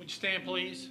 Would you stand, please?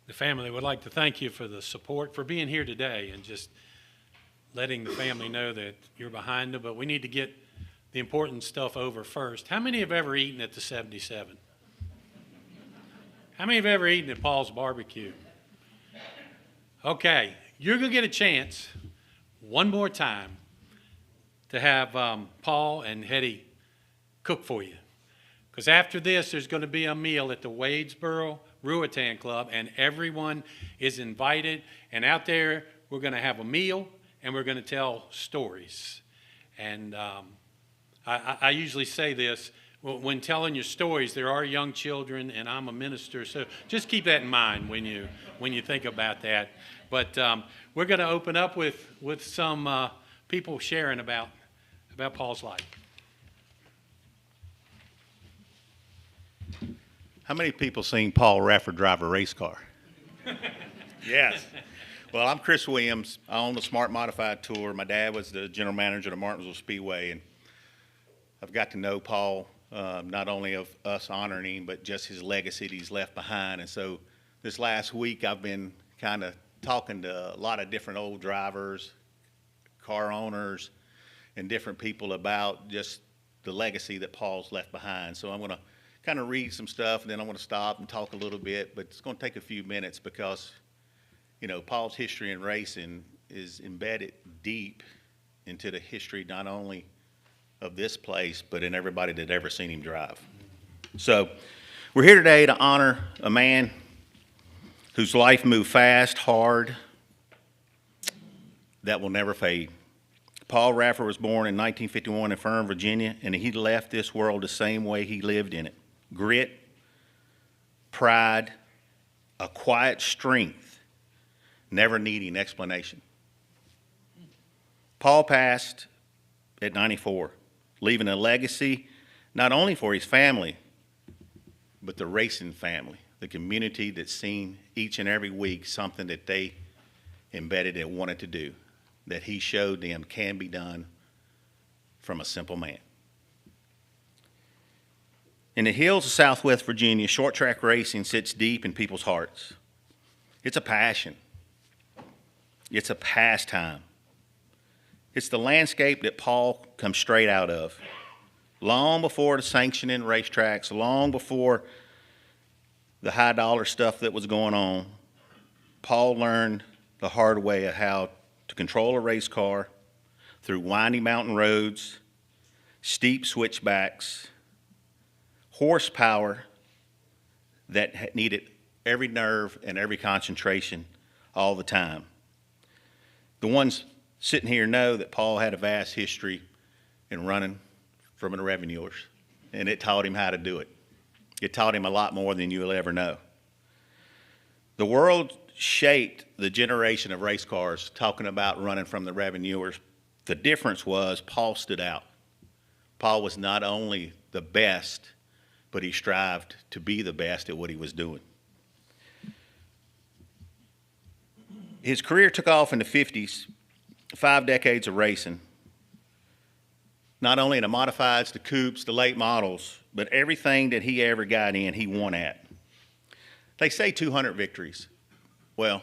The family would like to thank you for the support, for being here today and just letting the family know that you're behind them. But we need to get the important stuff over first. How many have ever eaten at the 77? How many have ever eaten at Paul's Barbecue? Okay, you're going to get a chance one more time to have Paul and Hetty cook for you. Because after this, there's going to be a meal at the Wadesboro Ruatan Club, and everyone is invited. And out there, we're going to have a meal, and we're going to tell stories. And I usually say this, when telling your stories, there are young children, and I'm a minister, so just keep that in mind when you think about that. But we're going to open up with some people sharing about Paul's life. How many people seen Paul Radford drive a race car? Yes. Well, I'm Chris Williams. I own the Smart Modified Tour. My dad was the general manager of Martinsville Speedway, and I've got to know Paul, not only of us honoring him, but just his legacy that he's left behind. And so this last week, I've been kind of talking to a lot of different old drivers, car owners, and different people about just the legacy that Paul's left behind. So I'm going to kind of read some stuff, and then I'm going to stop and talk a little bit, but it's going to take a few minutes because, you know, Paul's history in racing is embedded deep into the history not only of this place, but in everybody that ever seen him drive. So we're here today to honor a man whose life moved fast, hard, that will never fade. Paul Radford was born in 1951 in Fern, Virginia, and he left this world the same way he lived in it. Grit, pride, a quiet strength, never needing explanation. Paul passed at 94, leaving a legacy not only for his family, but the racing family, the community that's seen each and every week something that they embedded and wanted to do, that he showed them can be done from a simple man. In the hills of Southwest Virginia, short track racing sits deep in people's hearts. It's a passion. It's a pastime. It's the landscape that Paul comes straight out of. Long before the sanctioning racetracks, long before the high dollar stuff that was going on, Paul learned the hard way of how to control a race car through winding mountain roads, steep switchbacks, horsepower that needed every nerve and every concentration all the time. The ones sitting here know that Paul had a vast history in running from the revenuers, and it taught him how to do it. It taught him a lot more than you'll ever know. The world shaped the generation of race cars talking about running from the revenuers. The difference was Paul stood out. Paul was not only the best, but he strived to be the best at what he was doing. His career took off in the 50s, 5 decades of racing, not only in the modifieds, the coupes, the late models, but everything that he ever got in, he won at. They say 200 victories. Well,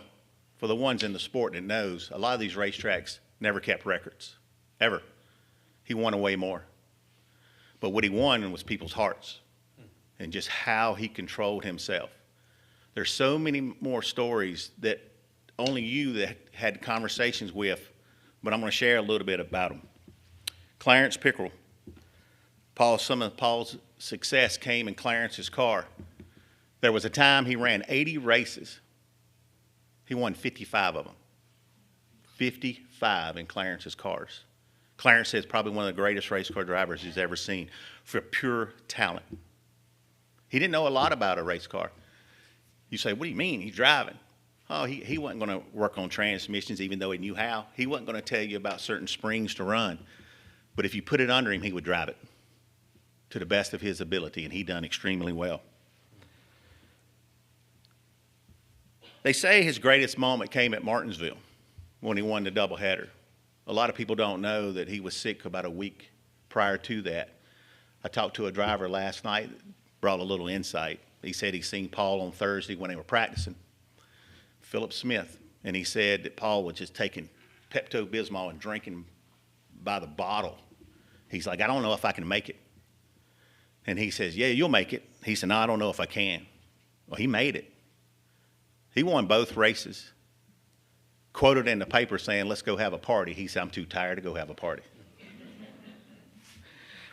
for the ones in the sport that knows, a lot of these racetracks never kept records, ever. He won way more. But what he won was people's hearts and just how he controlled himself. There's so many more stories that only you that had conversations with, but I'm going to share a little bit about them. Clarence Pickerel. Some of Paul's success came in Clarence's car. There was a time he ran 80 races. He won 55 of them. 55 in Clarence's cars. Clarence is probably one of the greatest race car drivers he's ever seen for pure talent. He didn't know a lot about a race car. You say, what do you mean? He's driving. Oh, he wasn't going to work on transmissions even though he knew how. He wasn't going to tell you about certain springs to run. But if you put it under him, he would drive it to the best of his ability, and he done extremely well. They say his greatest moment came at Martinsville when he won the doubleheader. A lot of people don't know that he was sick about a week prior to that. I talked to a driver last night that brought a little insight. He said he seen Paul on Thursday when they were practicing, Philip Smith, and he said that Paul was just taking Pepto-Bismol and drinking by the bottle. He's like, I don't know if I can make it. And he says, yeah, you'll make it. He said, no, I don't know if I can. Well, he made it. He won both races. Quoted in the paper saying, let's go have a party. He said, I'm too tired to go have a party.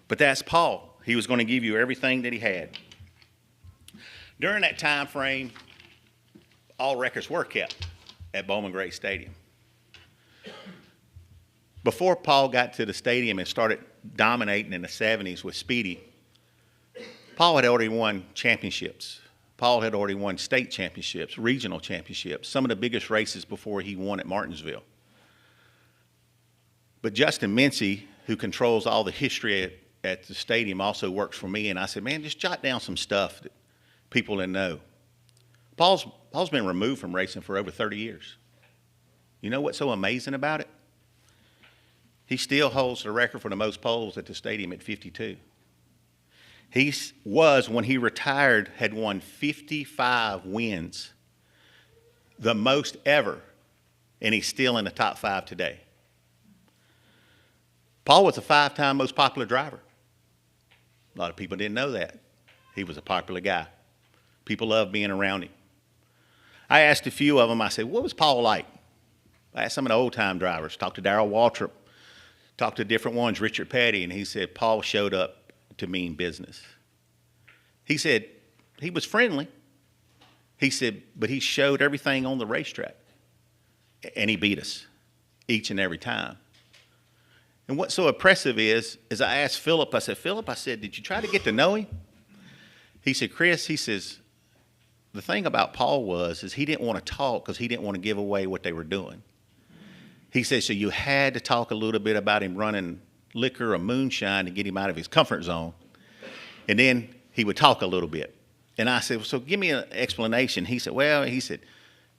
But that's Paul. He was going to give you everything that he had. During that time frame, all records were kept at Bowman Gray Stadium. Before Paul got to the stadium and started dominating in the 70s with Speedy, Paul had already won championships. Paul had already won state championships, regional championships, some of the biggest races before he won at Martinsville. But Justin Mincy, who controls all the history at the stadium, also works for me, and I said, man, just jot down some stuff people didn't know. Paul's been removed from racing for over 30 years. You know what's so amazing about it? He still holds the record for the most poles at the stadium at 52. He was, when he retired, had won 55 wins, the most ever, and he's still in the top 5 today. Paul was a 5-time most popular driver. A lot of people didn't know that. He was a popular guy. People loved being around him. I asked a few of them, I said, what was Paul like? I asked some of the old-time drivers, talked to Darrell Waltrip, talked to different ones, Richard Petty, and he said Paul showed up to mean business. He said he was friendly. He said, but he showed everything on the racetrack. And he beat us each and every time. And what's so impressive is I asked Philip, I said, did you try to get to know him? He said, Chris, he says, the thing about Paul is he didn't want to talk because he didn't want to give away what they were doing. He says, so you had to talk a little bit about him running liquor or moonshine to get him out of his comfort zone. And then he would talk a little bit. And I said, well, so give me an explanation. He said,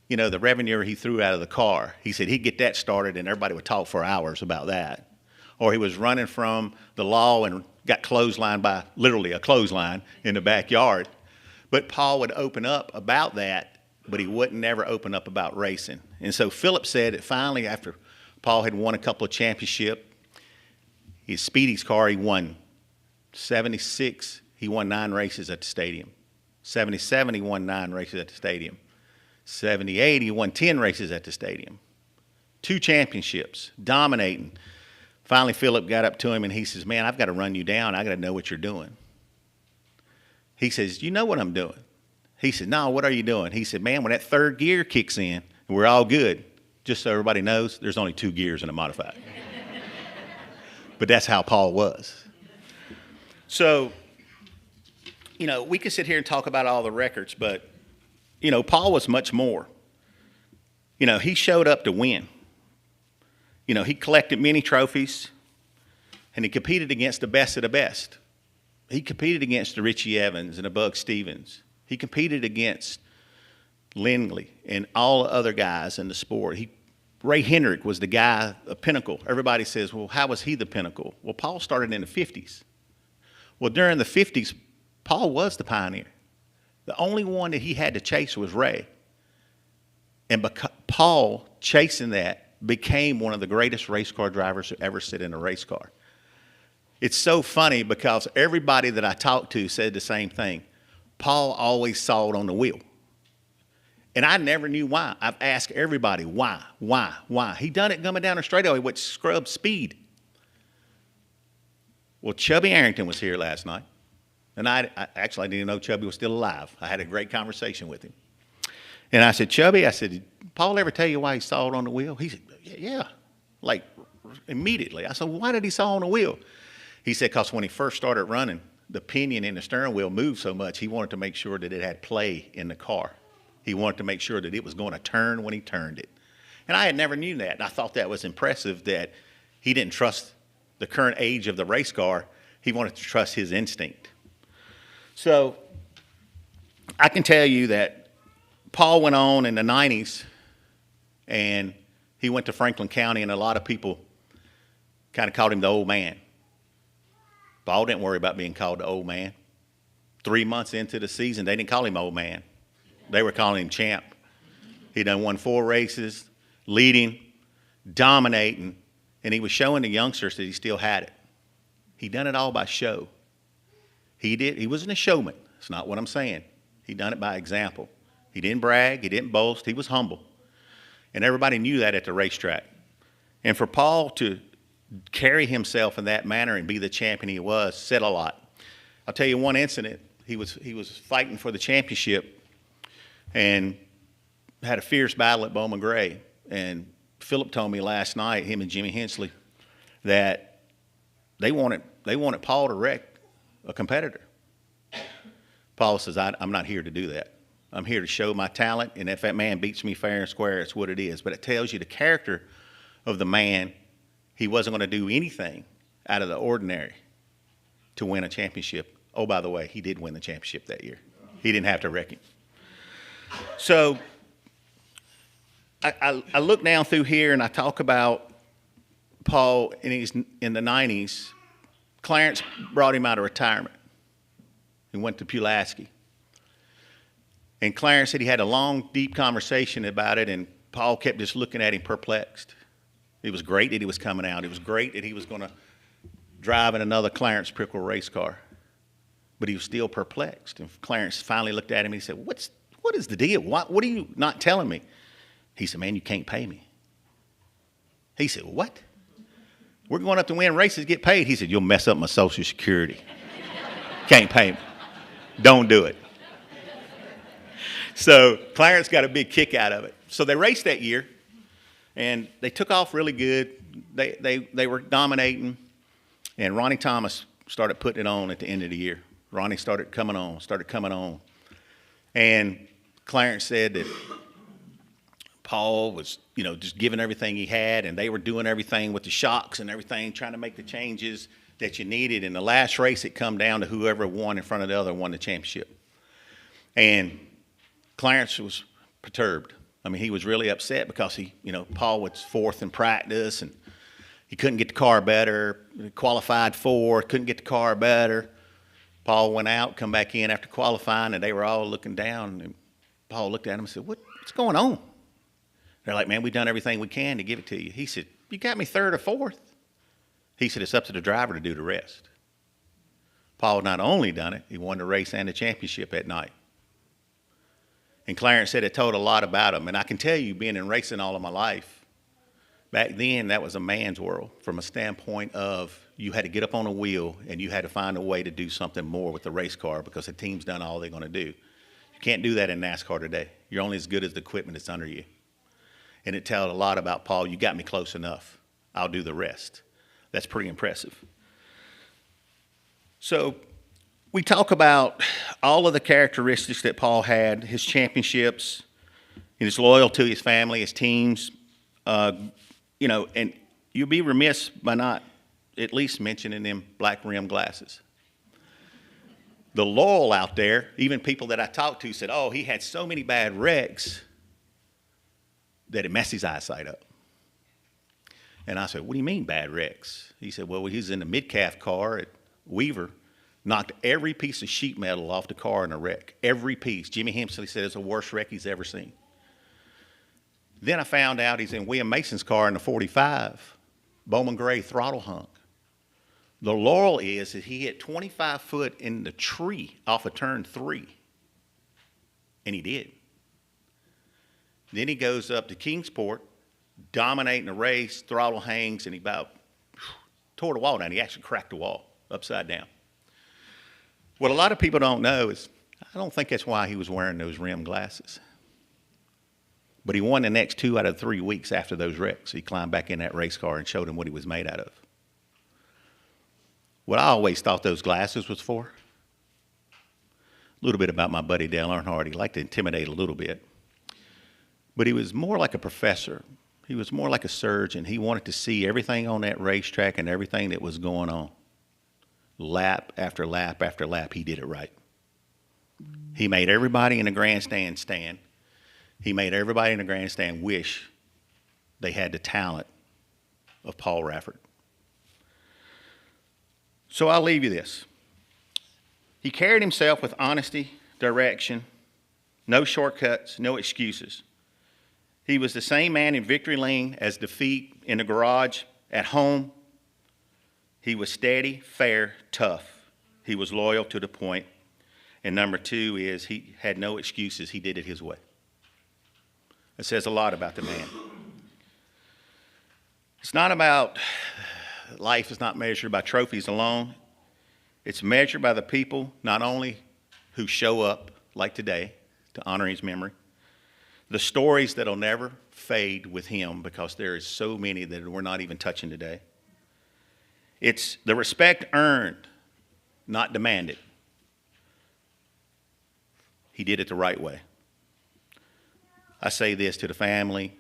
you know, the revenue he threw out of the car. He said he'd get that started and everybody would talk for hours about that. Or he was running from the law and got clotheslined by literally a clothesline in the backyard. But Paul would open up about that, but he wouldn't never open up about racing. And so Philip said that finally, after Paul had won a couple of championships, his Speedy's car, he won 76. He won 9 races at the stadium. 77, he won 9 races at the stadium. 78, he won 10 races at the stadium. 2 championships, dominating. Finally, Philip got up to him and he says, man, I've got to run you down. I got to know what you're doing. He says, you know what I'm doing? He said, no, what are you doing? He said, man, when that 3rd gear kicks in, we're all good. Just so everybody knows, there's only 2 gears in a modified. But that's how Paul was. So, you know, we could sit here and talk about all the records, but, you know, Paul was much more. You know, he showed up to win. You know, he collected many trophies, and he competed against the best of the best. He competed against the Richie Evans and the Bug Stevens. He competed against Lindley and all the other guys in the sport. Ray Hendrick was the guy, a pinnacle. Everybody says, well, how was he the pinnacle? Well, Paul started in the 50s. Well, during the 50s, Paul was the pioneer. The only one that he had to chase was Ray. And Paul, chasing that, became one of the greatest race car drivers to ever sit in a race car. It's so funny because everybody that I talked to said the same thing. Paul always saw it on the wheel. And I never knew why. I've asked everybody, why? He done it coming down the straightaway with scrub speed. Well, Chubby Arrington was here last night. And I didn't know Chubby was still alive. I had a great conversation with him. And I said, Chubby, did Paul ever tell you why he saw it on the wheel? He said, yeah, like immediately. I said, well, why did he saw it on the wheel? He said, because when he first started running, the pinion in the steering wheel moved so much, he wanted to make sure that it had play in the car. He wanted to make sure that it was going to turn when he turned it. And I had never knew that. And I thought that was impressive that he didn't trust the current age of the race car. He wanted to trust his instinct. So I can tell you that Paul went on in the 90s, and he went to Franklin County, and a lot of people kind of called him the old man. Paul didn't worry about being called the old man. 3 months into the season, they didn't call him old man. They were calling him champ. He done won 4 races, leading, dominating, and he was showing the youngsters that he still had it. He done it all by show. He wasn't a showman. That's not what I'm saying. He done it by example. He didn't brag. He didn't boast. He was humble. And everybody knew that at the racetrack. And for Paul to carry himself in that manner and be the champion he was said a lot. I'll tell you one incident. He was fighting for the championship and had a fierce battle at Bowman Gray. And Philip told me last night, him and Jimmy Hensley, that they wanted Paul to wreck a competitor. Paul says, I'm not here to do that. I'm here to show my talent, and if that man beats me fair and square, it's what it is. But it tells you the character of the man. He wasn't going to do anything out of the ordinary to win a championship. Oh, by the way, he did win the championship that year. He didn't have to wreck him. So I look down through here and I talk about Paul, and he's in the 90s. Clarence brought him out of retirement. He went to Pulaski. And Clarence said he had a long, deep conversation about it, and Paul kept just looking at him perplexed. It was great that he was coming out. It was great that he was going to drive in another Clarence Prickle race car. But he was still perplexed. And Clarence finally looked at him and he said, what is the deal? What are you not telling me? He said, man, you can't pay me. He said, what? We're going up to win races, get paid. He said, you'll mess up my Social Security. Can't pay me. Don't do it. So Clarence got a big kick out of it. So they raced that year, and they took off really good. They were dominating, and Ronnie Thomas started putting it on at the end of the year. Ronnie started coming on. And Clarence said that Paul was, just giving everything he had, and they were doing everything with the shocks and everything, trying to make the changes that you needed. In the last race, it come down to whoever won in front of the other won the championship. And Clarence was perturbed. I mean, he was really upset because Paul was fourth in practice, and he couldn't get the car better. He qualified fourth, couldn't get the car better. Paul went out, come back in after qualifying, and they were all looking down. And Paul looked at him and said, what's going on? They're like, man, we've done everything we can to give it to you. He said, you got me third or fourth. He said, it's up to the driver to do the rest. Paul not only done it, he won the race and the championship at night. And Clarence said it told a lot about him. And I can tell you, being in racing all of my life, back then that was a man's world from a standpoint of you had to get up on a wheel and you had to find a way to do something more with the race car because the team's done all they're going to do. You can't do that in NASCAR today. You're only as good as the equipment that's under you. And it told a lot about Paul. You got me close enough. I'll do the rest. That's pretty impressive. So we talk about all of the characteristics that Paul had, his championships, his loyalty to his family, his teams, and you'll be remiss by not at least mentioning them black rim glasses. The loyal out there, even people that I talked to said, oh, he had so many bad wrecks that it messed his eyesight up. And I said, what do you mean bad wrecks? He said, well, he was in the mid-calf car at Weaver, knocked every piece of sheet metal off the car in a wreck, every piece. Jimmy Hempsley said it's the worst wreck he's ever seen. Then I found out he's in William Mason's car in the 45, Bowman Gray throttle hung. The laurel is that he hit 25 foot in the tree off of turn 3, and he did. Then he goes up to Kingsport, dominating the race, throttle hangs, and he about tore the wall down. He actually cracked the wall upside down. What a lot of people don't know is I don't think that's why he was wearing those rim glasses. But he won the next 2 out of 3 weeks after those wrecks. He climbed back in that race car and showed him what he was made out of. What I always thought those glasses was for, a little bit about my buddy Dale Earnhardt. He liked to intimidate a little bit. But he was more like a professor. He was more like a surgeon. He wanted to see everything on that racetrack and everything that was going on. Lap after lap after lap, he did it right. He made everybody in the grandstand stand. He made everybody in the grandstand wish they had the talent of Paul Radford. So I'll leave you this. He carried himself with honesty, direction, no shortcuts, no excuses. He was the same man in victory lane as defeat in the garage, at home. He was steady, fair, tough. He was loyal to the point. And number 2 is he had no excuses. He did it his way. It says a lot about the man. It's not about, life is not measured by trophies alone. It's measured by the people, not only who show up, like today, to honor his memory, the stories that'll never fade with him because there is so many that we're not even touching today. It's the respect earned, not demanded. He did it the right way. I say this to the family,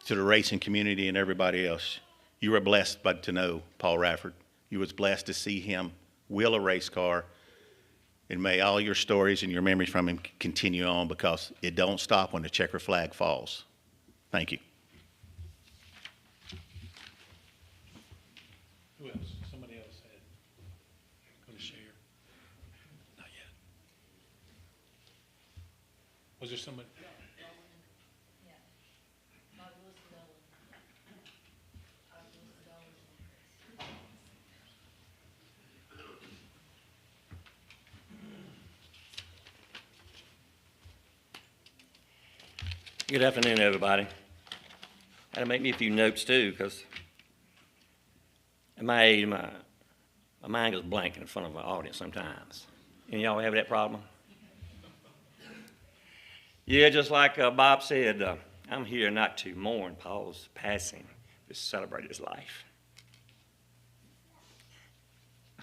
to the racing community and everybody else. You were blessed to know Paul Radford. You was blessed to see him wheel a race car And may all your stories and your memories from him continue on, because it don't stop when the checker flag falls. Thank you. Who else? Somebody else had, going to share? Not yet. Was there somebody? Good afternoon, everybody. Had to make me a few notes too, because at my age, my mind goes blank in front of an audience sometimes. And y'all have that problem? Yeah, just like Bob said, I'm here not to mourn Paul's passing, but to celebrate his life.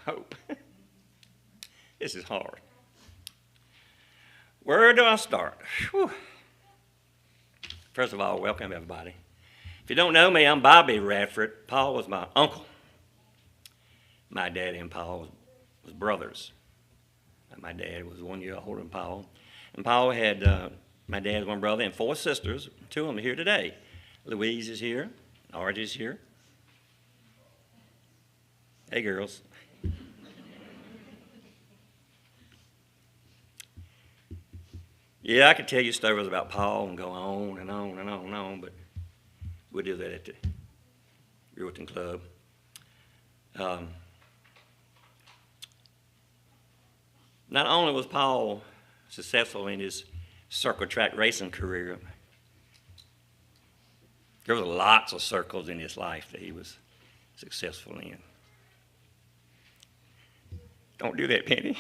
Hope. This is hard. Where do I start? Whew. First of all, welcome everybody. If you don't know me, I'm Bobby Radford. Paul was my uncle. My daddy and Paul was brothers. My dad was 1 year older than Paul. And Paul had, my dad's one brother and 4 sisters. 2 of them are here today. Louise is here. Archie's here. Hey, girls. Yeah, I could tell you stories about Paul and go on and on and on and on, but we'll do that at the Riverton Club. Not only was Paul successful in his circle track racing career, there was lots of circles in his life that he was successful in. Don't do that, Penny.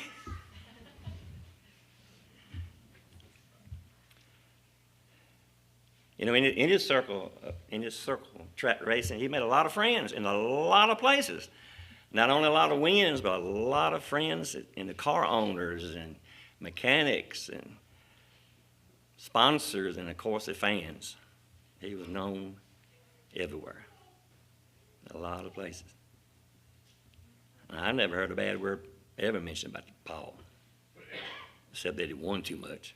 You know, in his circle track racing, he made a lot of friends in a lot of places. Not only a lot of wins, but a lot of friends in the car owners and mechanics and sponsors and, of course, the fans. He was known everywhere, a lot of places. I never heard a bad word ever mentioned about Paul, except that he won too much.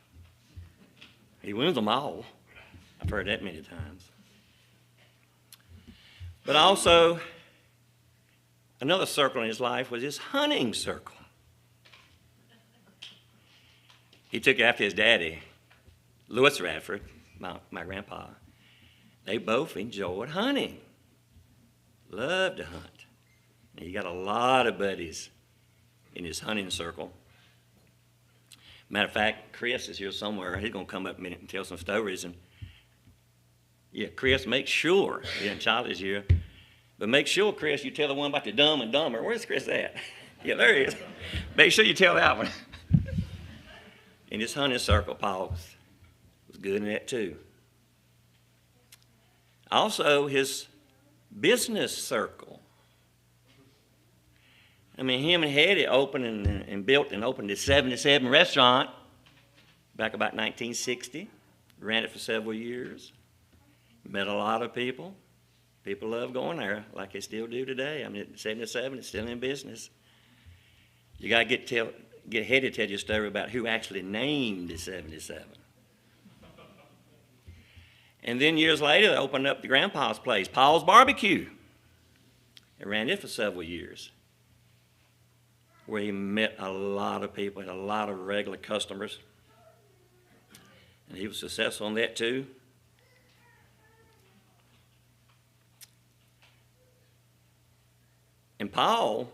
He wins them all. I've heard that many times. But also, another circle in his life was his hunting circle. He took after his daddy, Louis Radford, my grandpa. They both enjoyed hunting, loved to hunt. And he got a lot of buddies in his hunting circle. Matter of fact, Chris is here somewhere. He's going to come up in a minute and tell some stories. And yeah, Chris, make sure, and Charlie's here, but make sure, Chris, you tell the one about the Dumb and Dumber. Where's Chris at? Yeah, there he is. Make sure you tell that one. In his hunting circle, Paul was good in that too. Also, his business circle. I mean, him and Hetty opened and built and opened the 77 restaurant back about 1960. Ran it for several years. Met a lot of people. People love going there like they still do today. I mean, 77 is still in business. You got to get Hetty to tell you a story about who actually named the 77. And then years later, they opened up the grandpa's place, Paul's Barbecue. They ran it for several years, where he met a lot of people, had a lot of regular customers. And he was successful in that too. And Paul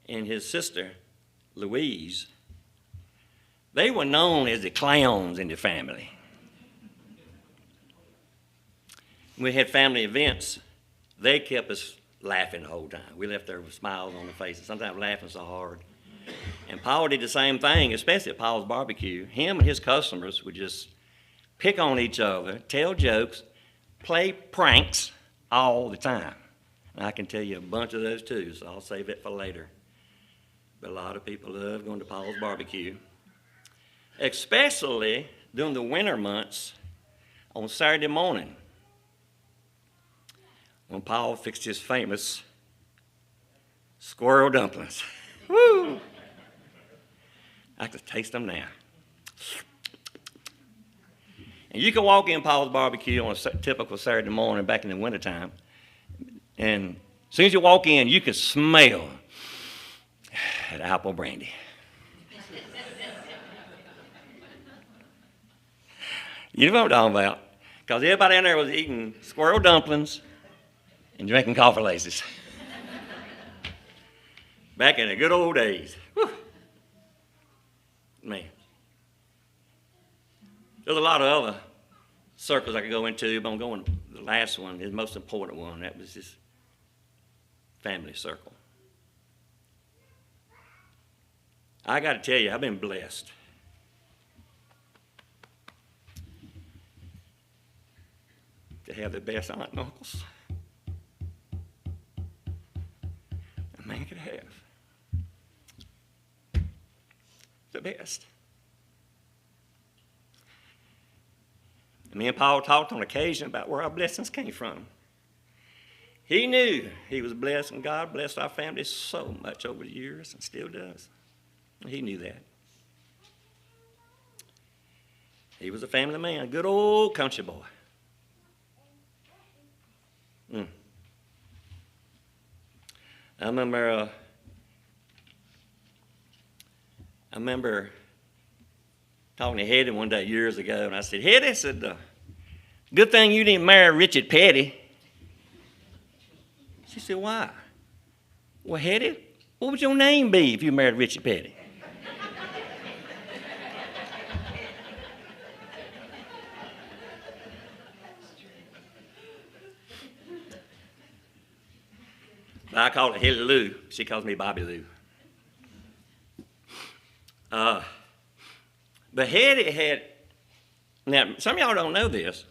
and his sister, Louise, they were known as the clowns in the family. When we had family events, they kept us laughing the whole time. We left there with smiles on the faces, sometimes laughing so hard. And Paul did the same thing, especially at Paul's Barbecue. Him and his customers would just pick on each other, tell jokes, play pranks all the time. And I can tell you a bunch of those too, so I'll save it for later. But a lot of people love going to Paul's Barbecue, especially during the winter months on Saturday morning, when Paul fixed his famous squirrel dumplings. Woo! I can taste them now. And you can walk in Paul's Barbecue on a typical Saturday morning back in the wintertime, and as soon as you walk in, you can smell that apple brandy. You know what I'm talking about, because everybody in there was eating squirrel dumplings and drinking coffee laces. Back in the good old days. Whew. Man. There's a lot of other circles I could go into, but I'm going to the last one, the most important one. That was this family circle. I got to tell you, I've been blessed. To have the best aunt and uncles a man could have. The best. And me and Paul talked on occasion about where our blessings came from. He knew he was blessed, and God blessed our family so much over the years and still does. He knew that. He was a family man, a good old country boy. I remember talking to Hetty one day years ago, and I said, Hetty, I said, good thing you didn't marry Richard Petty. She said, why? Well, Hetty, what would your name be if you married Richard Petty? I call it Hilly Lou. She calls me Bobby Lou. But Hetty had, now some of y'all don't know this,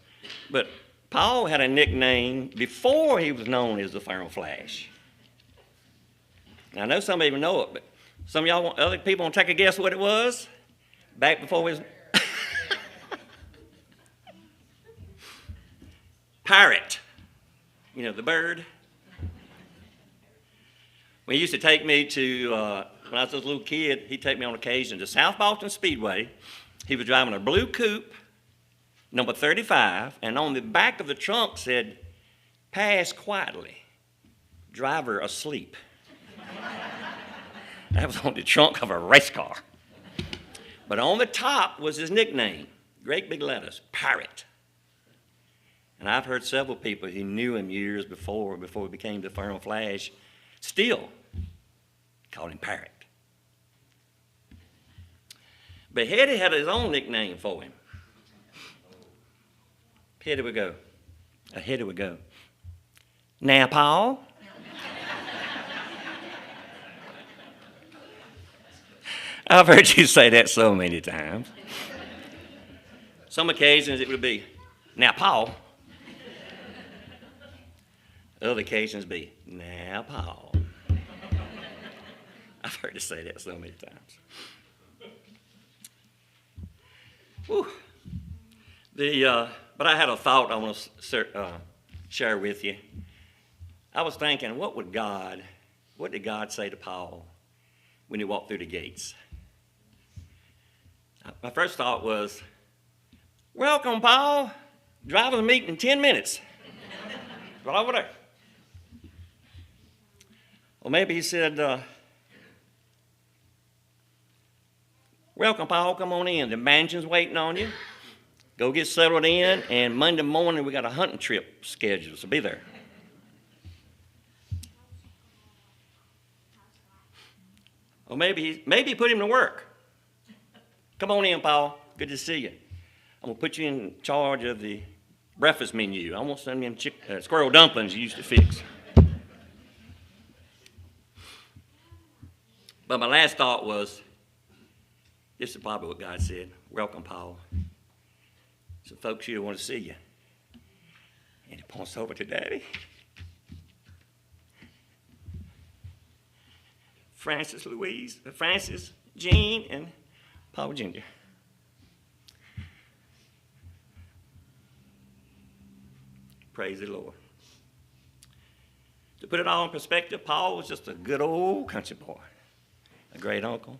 but Paul had a nickname before he was known as the Fernal Flash. Now, I know some of you know it, but some of y'all, other people want to take a guess what it was? Back before he was... Parrot. You know, the bird. When he used to take me to, when I was a little kid, he'd take me on occasion to South Boston Speedway. He was driving a blue coupe, number 35, and on the back of the trunk said, pass quietly, driver asleep. That was on the trunk of a race car. But on the top was his nickname, great big letters, Parrot. And I've heard several people who knew him years before he became the Fernal Flash, still call him Parrot. But Hetty had his own nickname for him. Hetty would go. Hetty would go. Now, Paul. I've heard you say that so many times. Some occasions it would be, now, Paul. Other occasions be, now, Paul. I've heard you say that so many times. Whew. But I had a thought I want to share with you. I was thinking, what did God say to Paul when he walked through the gates? My first thought was, welcome, Paul. Drivers meet in 10 minutes. Right over there. Or maybe he said, welcome, Paul, come on in. The mansion's waiting on you. Go get settled in, and Monday morning we got a hunting trip scheduled, so be there. Or maybe he put him to work. Come on in, Paul. Good to see you. I'm going to put you in charge of the breakfast menu. I want some of them squirrel dumplings you used to fix. But my last thought was, this is probably what God said. Welcome, Paul. Some folks here want to see you. And he points over to Daddy. Francis, Jean, and Paul Jr. Praise the Lord. To put it all in perspective, Paul was just a good old country boy, a great uncle.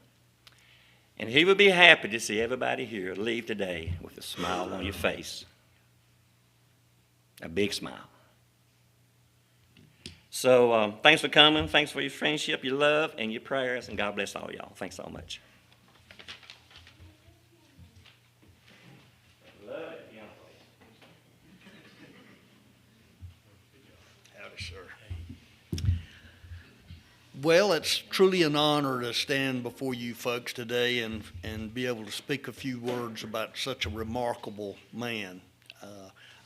And he would be happy to see everybody here leave today with a smile on your face. A big smile. So thanks for coming. Thanks for your friendship, your love, and your prayers. And God bless all y'all. Thanks so much. Howdy, sir. Well, it's truly an honor to stand before you folks today and be able to speak a few words about such a remarkable man.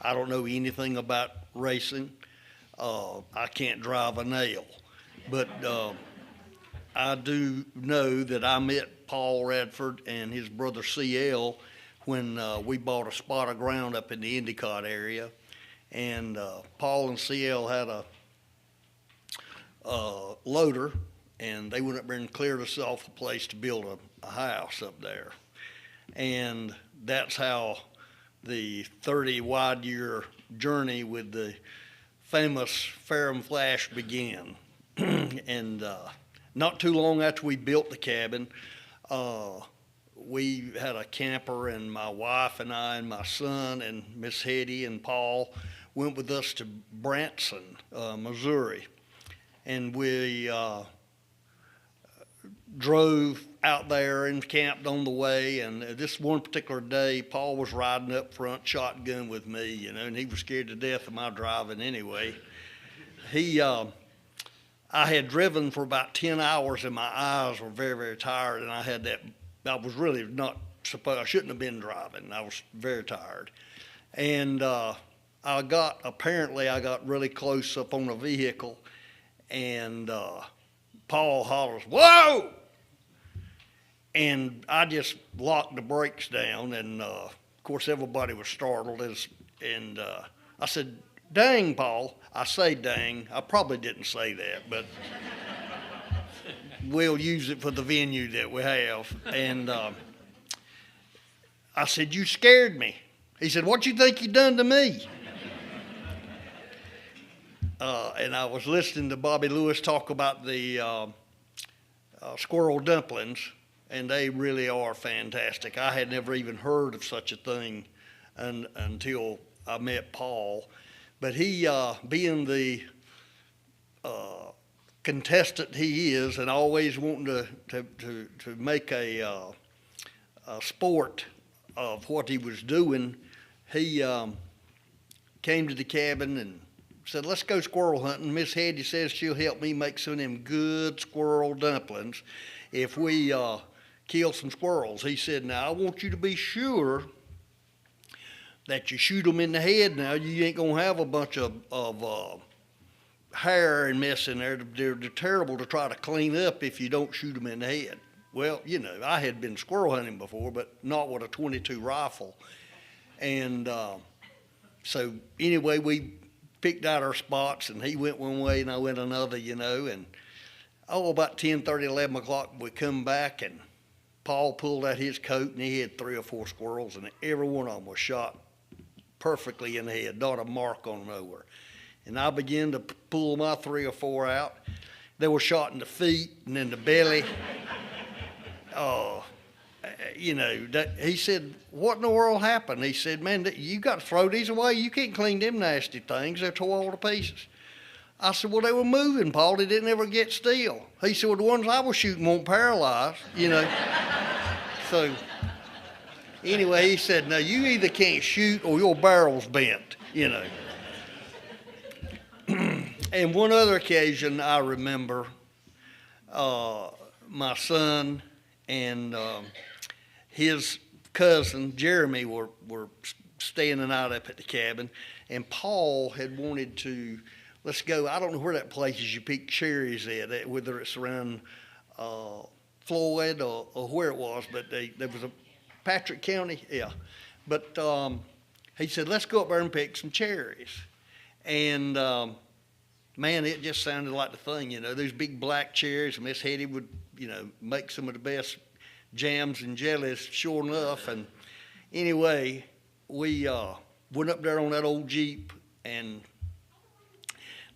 I don't know anything about racing. I can't drive a nail, but I do know that I met Paul Radford and his brother CL when we bought a spot of ground up in the Endicott area, and Paul and CL had a loader, and they went up there and cleared us off the place to build a house up there. And that's how the 30 wide year journey with the famous Ferrum Flash began. And not too long after we built the cabin, we had a camper, and my wife and I and my son and Miss Hetty and Paul went with us to Branson, Missouri. And we drove out there and camped on the way. And this one particular day, Paul was riding up front shotgun with me, you know, and he was scared to death of my driving anyway. I had driven for about 10 hours and my eyes were very, very tired, and I was really not supposed, I shouldn't have been driving. I was very tired. And I got really close up on a vehicle, and Paul hollers, "Whoa!" And I just locked the brakes down, and of course everybody was startled. And I said, "Dang, Paul." I say dang. I probably didn't say that, but we'll use it for the venue that we have. And I said, "You scared me." He said, "What you think you done to me?" And I was listening to Bobby Lewis talk about the squirrel dumplings, and they really are fantastic. I had never even heard of such a thing until I met Paul. But he, being the contestant he is, and always wanting to make a sport of what he was doing, he came to the cabin and said, "Let's go squirrel hunting. Miss Hetty says she'll help me make some of them good squirrel dumplings if we kill some squirrels." He said, "Now, I want you to be sure that you shoot them in the head. Now, you ain't going to have a bunch of hair and mess in there. They're terrible to try to clean up if you don't shoot them in the head." Well, you know, I had been squirrel hunting before, but not with a .22 rifle. And so anyway, we picked out our spots, and he went one way and I went another, you know. And about 10:30, 11 o'clock, we come back, and Paul pulled out his coat, and he had 3 or 4 squirrels, and every one of them was shot perfectly in the head, not a mark on them nowhere. And I began to pull my 3 or 4 out. They were shot in the feet and in the belly. You know, he said, "What in the world happened?" He said, "Man, you got to throw these away. You can't clean them nasty things. They're tore all to pieces." I said, "Well, they were moving, Paul. They didn't ever get still." He said, "Well, the ones I was shooting won't paralyze, you know." So anyway, he said, "No, you either can't shoot or your barrel's bent, you know." And one other occasion I remember, my son and his cousin Jeremy were staying the night up at the cabin, and Paul had wanted to, let's go, I don't know where that place is you pick cherries at, whether it's around Floyd or where it was, but there was a Patrick County, yeah. But he said, "Let's go up there and pick some cherries." And man, it just sounded like the thing, you know, those big black cherries. Miss Hetty would, you know, make some of the best jams and jellies, sure enough. And anyway, we went up there on that old Jeep, and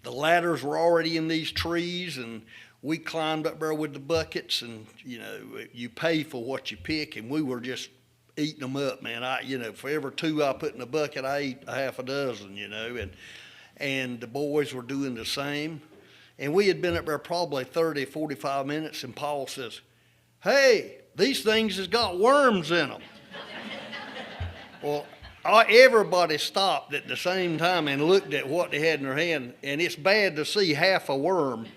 the ladders were already in these trees, and we climbed up there with the buckets, and you pay for what you pick, and we were just eating them up, man. For every two I put in a bucket, I ate a half a dozen, and the boys were doing the same. And we had been up there probably 30, 45 minutes, and Paul says, "Hey, these things has got worms in them." Well, everybody stopped at the same time and looked at what they had in their hand, and it's bad to see half a worm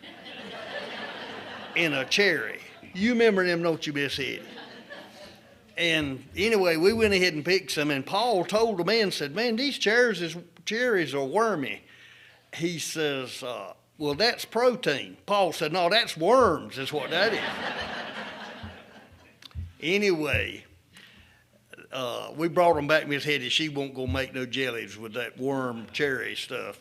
in a cherry. You remember them, don't you, Miss Eddie? And anyway, we went ahead and picked some, and Paul told the man, said, "Man, these cherries are wormy." He says, "Well, that's protein." Paul said, "No, that's worms, is what that is." Anyway, we brought them back. Miss Hetty, she won't go make no jellies with that worm cherry stuff.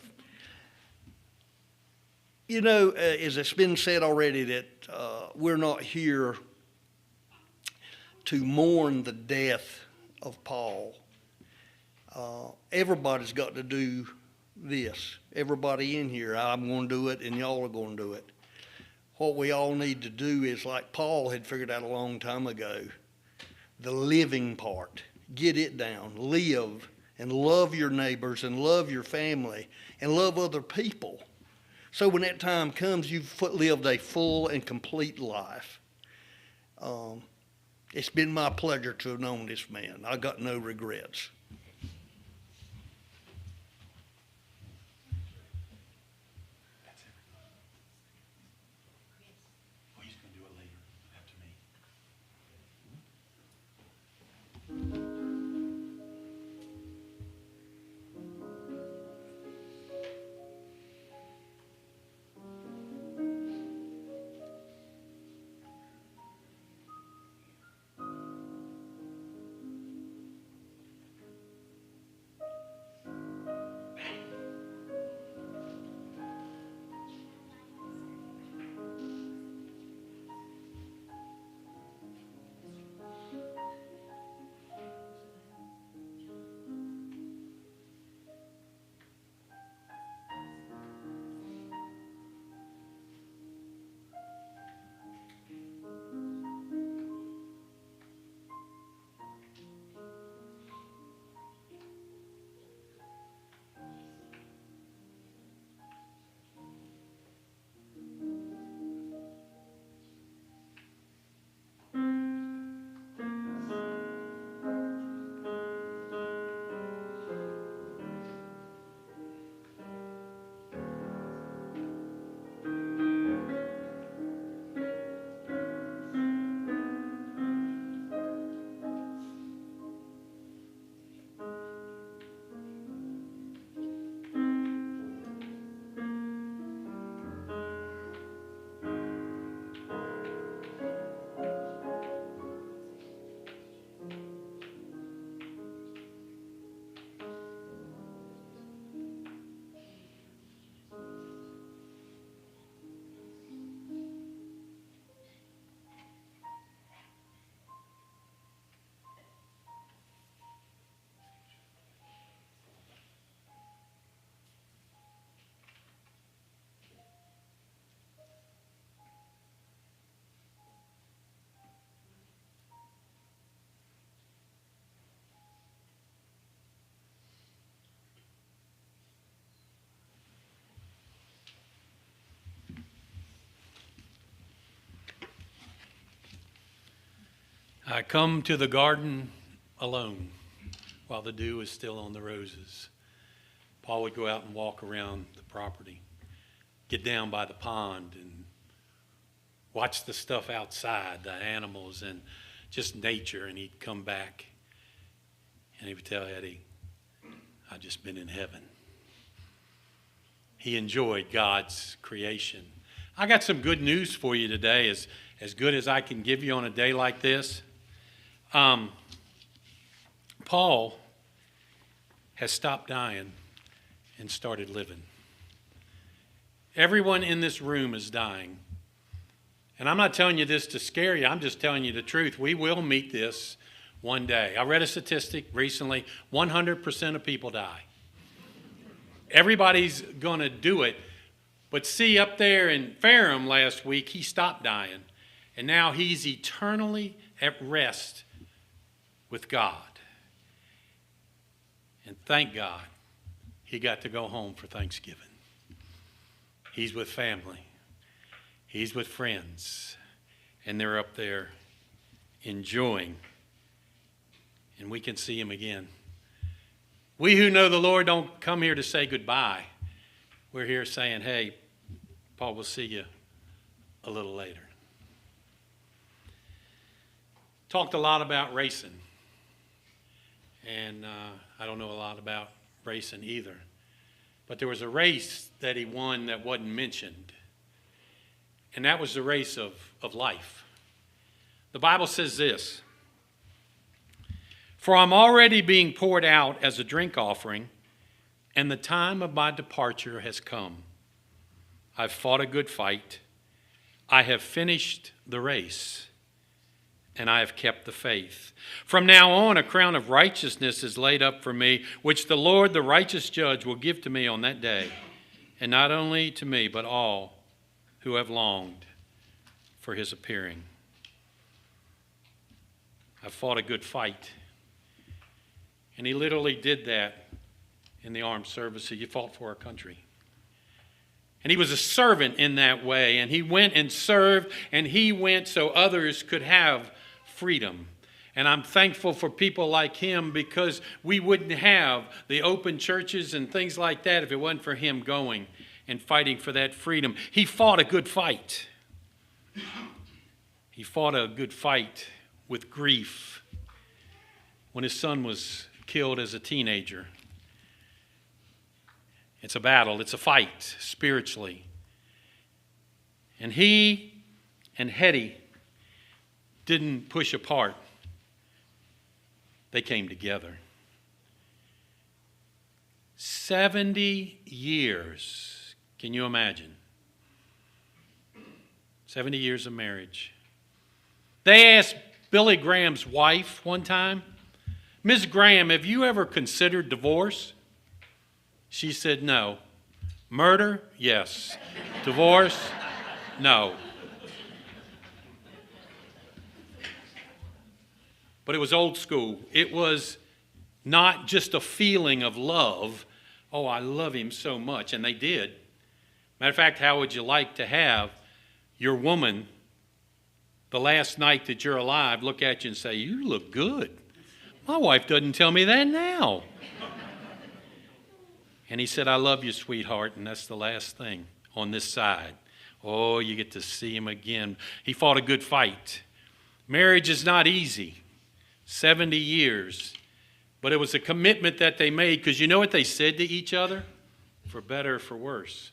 As it's been said already, that we're not here to mourn the death of Paul. Everybody's got to do this. Everybody in here, I'm going to do it, and y'all are going to do it. What we all need to do is, like Paul had figured out a long time ago, the living part. Get it down. Live and love your neighbors and love your family and love other people. So when that time comes, you've lived a full and complete life. It's been my pleasure to have known this man. I got no regrets. I come to the garden alone while the dew is still on the roses. Paul would go out and walk around the property, get down by the pond and watch the stuff outside, the animals and just nature, and he'd come back and he would tell Eddie, "I've just been in heaven." He enjoyed God's creation. I got some good news for you today, as good as I can give you on a day like this. Paul has stopped dying and started living. Everyone in this room is dying. And I'm not telling you this to scare you. I'm just telling you the truth. We will meet this one day. I read a statistic recently, 100% of people die. Everybody's going to do it, But see, up there in Ferrum last week, he stopped dying. And now he's eternally at rest with God. And thank God he got to go home for Thanksgiving. He's with family. He's with friends. And they're up there enjoying. And we can see him again. We who know the Lord don't come here to say goodbye. We're here saying, hey, Paul, we'll see you a little later. Talked a lot about racing. And I don't know a lot about racing either. But there was a race that he won that wasn't mentioned. And that was the race of life. The Bible says this: "For I'm already being poured out as a drink offering, and the time of my departure has come. I've fought a good fight. I have finished the race, and I have kept the faith. From now on, a crown of righteousness is laid up for me, which the Lord, the righteous judge, will give to me on that day, and not only to me, but all who have longed for his appearing." I've fought a good fight. And he literally did that in the armed services. He fought for our country. And he was a servant in that way. And he went and served, and he went so others could have freedom. And I'm thankful for people like him, because we wouldn't have the open churches and things like that if it wasn't for him going and fighting for that freedom. He fought a good fight. He fought a good fight with grief when his son was killed as a teenager. It's a battle. It's a fight spiritually. And he and Hetty didn't push apart. They came together. 70 years. Can you imagine? 70 years of marriage. They asked Billy Graham's wife one time, "Ms. Graham, have you ever considered divorce?" She said no. Murder? Yes. Divorce? No. But it was old school. It was not just a feeling of love. Oh, I love him so much. And they did. Matter of fact, how would you like to have your woman, the last night that you're alive, look at you and say, "You look good. My wife doesn't tell me that now." And he said, "I love you, sweetheart," and that's the last thing on this side. Oh, you get to see him again. He fought a good fight. Marriage is not easy. 70 years. But it was a commitment that they made, because you know what they said to each other? For better, for worse.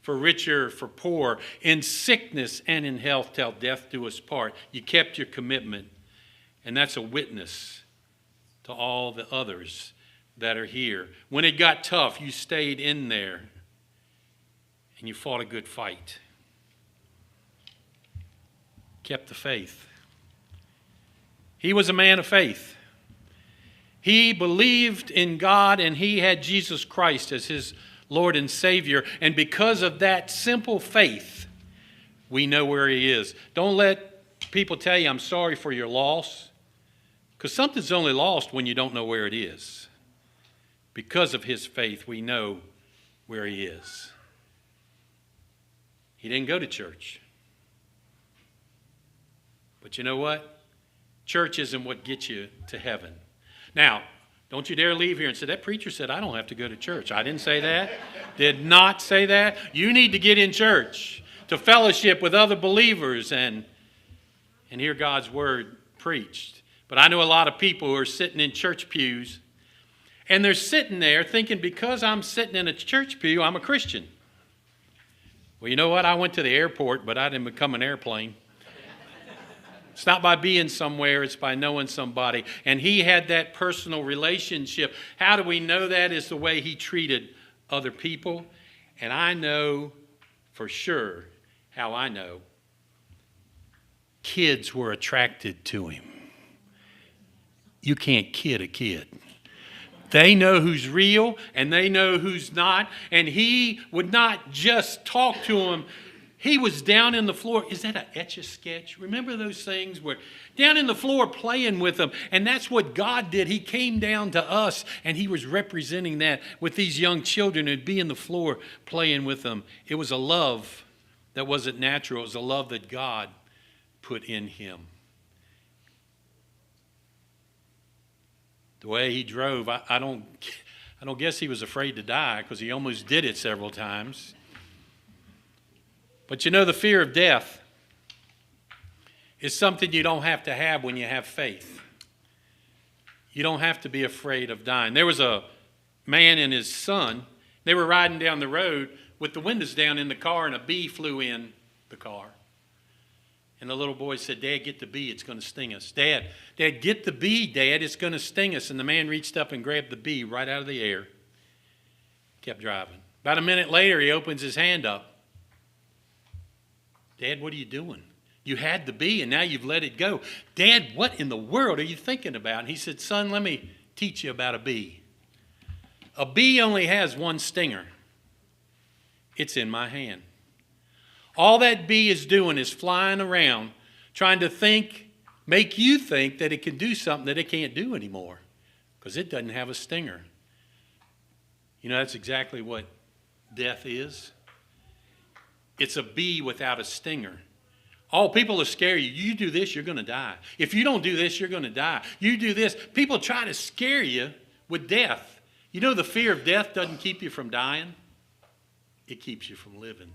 For richer, for poor. In sickness and in health, till death do us part. You kept your commitment. And that's a witness to all the others that are here. When it got tough, you stayed in there. And you fought a good fight. Kept the faith. He was a man of faith. He believed in God, and he had Jesus Christ as his Lord and Savior. And because of that simple faith, we know where he is. Don't let people tell you, "I'm sorry for your loss," because something's only lost when you don't know where it is. Because of his faith, we know where he is. He didn't go to church. But you know what? Church isn't what gets you to heaven. Now, don't you dare leave here and say, "That preacher said I don't have to go to church." I didn't say that. Did not say that. You need to get in church to fellowship with other believers and hear God's word preached. But I know a lot of people who are sitting in church pews, and they're sitting there thinking, because I'm sitting in a church pew, I'm a Christian. Well, you know what? I went to the airport, but I didn't become an airplane. It's not by being somewhere, it's by knowing somebody. And he had that personal relationship. How do we know that? Is the way he treated other people. And I know for sure how I know. Kids were attracted to him. You can't kid a kid. They know who's real and they know who's not. And he would not just talk to them. He was down in the floor. Is that an Etch-a-Sketch? Remember those things where down in the floor playing with them? And that's what God did. He came down to us and he was representing that with these young children who'd be in the floor playing with them. It was a love that wasn't natural. It was a love that God put in him. The way he drove, I don't guess he was afraid to die, because he almost did it several times. But you know, the fear of death is something you don't have to have when you have faith. You don't have to be afraid of dying. There was a man and his son. They were riding down the road with the windows down in the car, and a bee flew in the car. And the little boy said, "Dad, get the bee. It's going to sting us." Dad, get the bee, Dad. It's going to sting us. And the man reached up and grabbed the bee right out of the air. Kept driving. About a minute later, he opens his hand up. "Dad, what are you doing? You had the bee and now you've let it go." "Dad, what in the world are you thinking about?" And he said, "Son, let me teach you about a bee. A bee only has one stinger. It's in my hand. All that bee is doing is flying around trying to make you think that it can do something that it can't do anymore, because it doesn't have a stinger." You know, that's exactly what death is. It's a bee without a stinger. Oh, people will scare you. You do this, you're going to die. If you don't do this, you're going to die. You do this. People try to scare you with death. You know, the fear of death doesn't keep you from dying. It keeps you from living.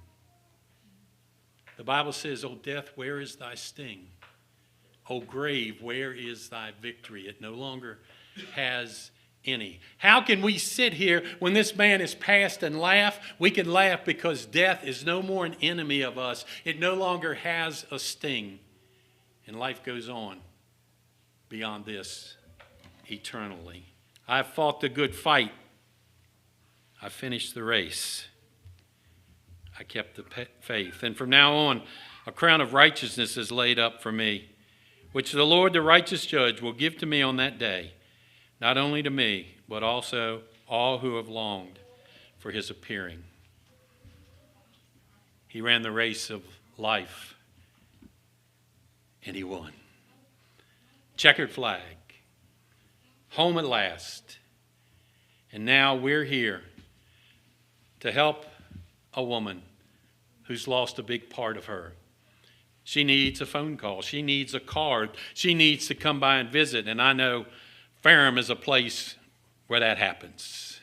The Bible says, "O death, where is thy sting? O grave, where is thy victory?" It no longer has any. How can we sit here when this man is passed and laugh? We can laugh because death is no more an enemy of us. It no longer has a sting. And life goes on beyond this eternally. I've fought the good fight. I finished the race. I kept the faith. And from now on, a crown of righteousness is laid up for me, which the Lord, the righteous judge, will give to me on that day, not only to me, but also all who have longed for his appearing. He ran the race of life, and he won. Checkered flag, home at last. And now we're here to help a woman who's lost a big part of her. She needs a phone call. She needs a card. She needs to come by and visit. And I know Ferrum is a place where that happens.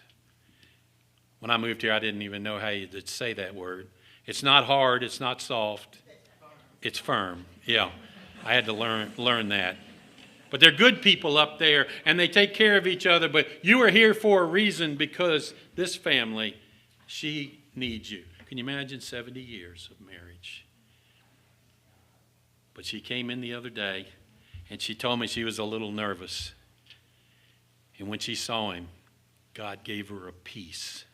When I moved here, I didn't even know how you would say that word. It's not hard. It's not soft. It's firm. Yeah, I had to learn that. But they're good people up there, and they take care of each other. But you are here for a reason, because this family, she needs you. Can you imagine 70 years of marriage? But she came in the other day, and she told me she was a little nervous. And when she saw him, God gave her a peace.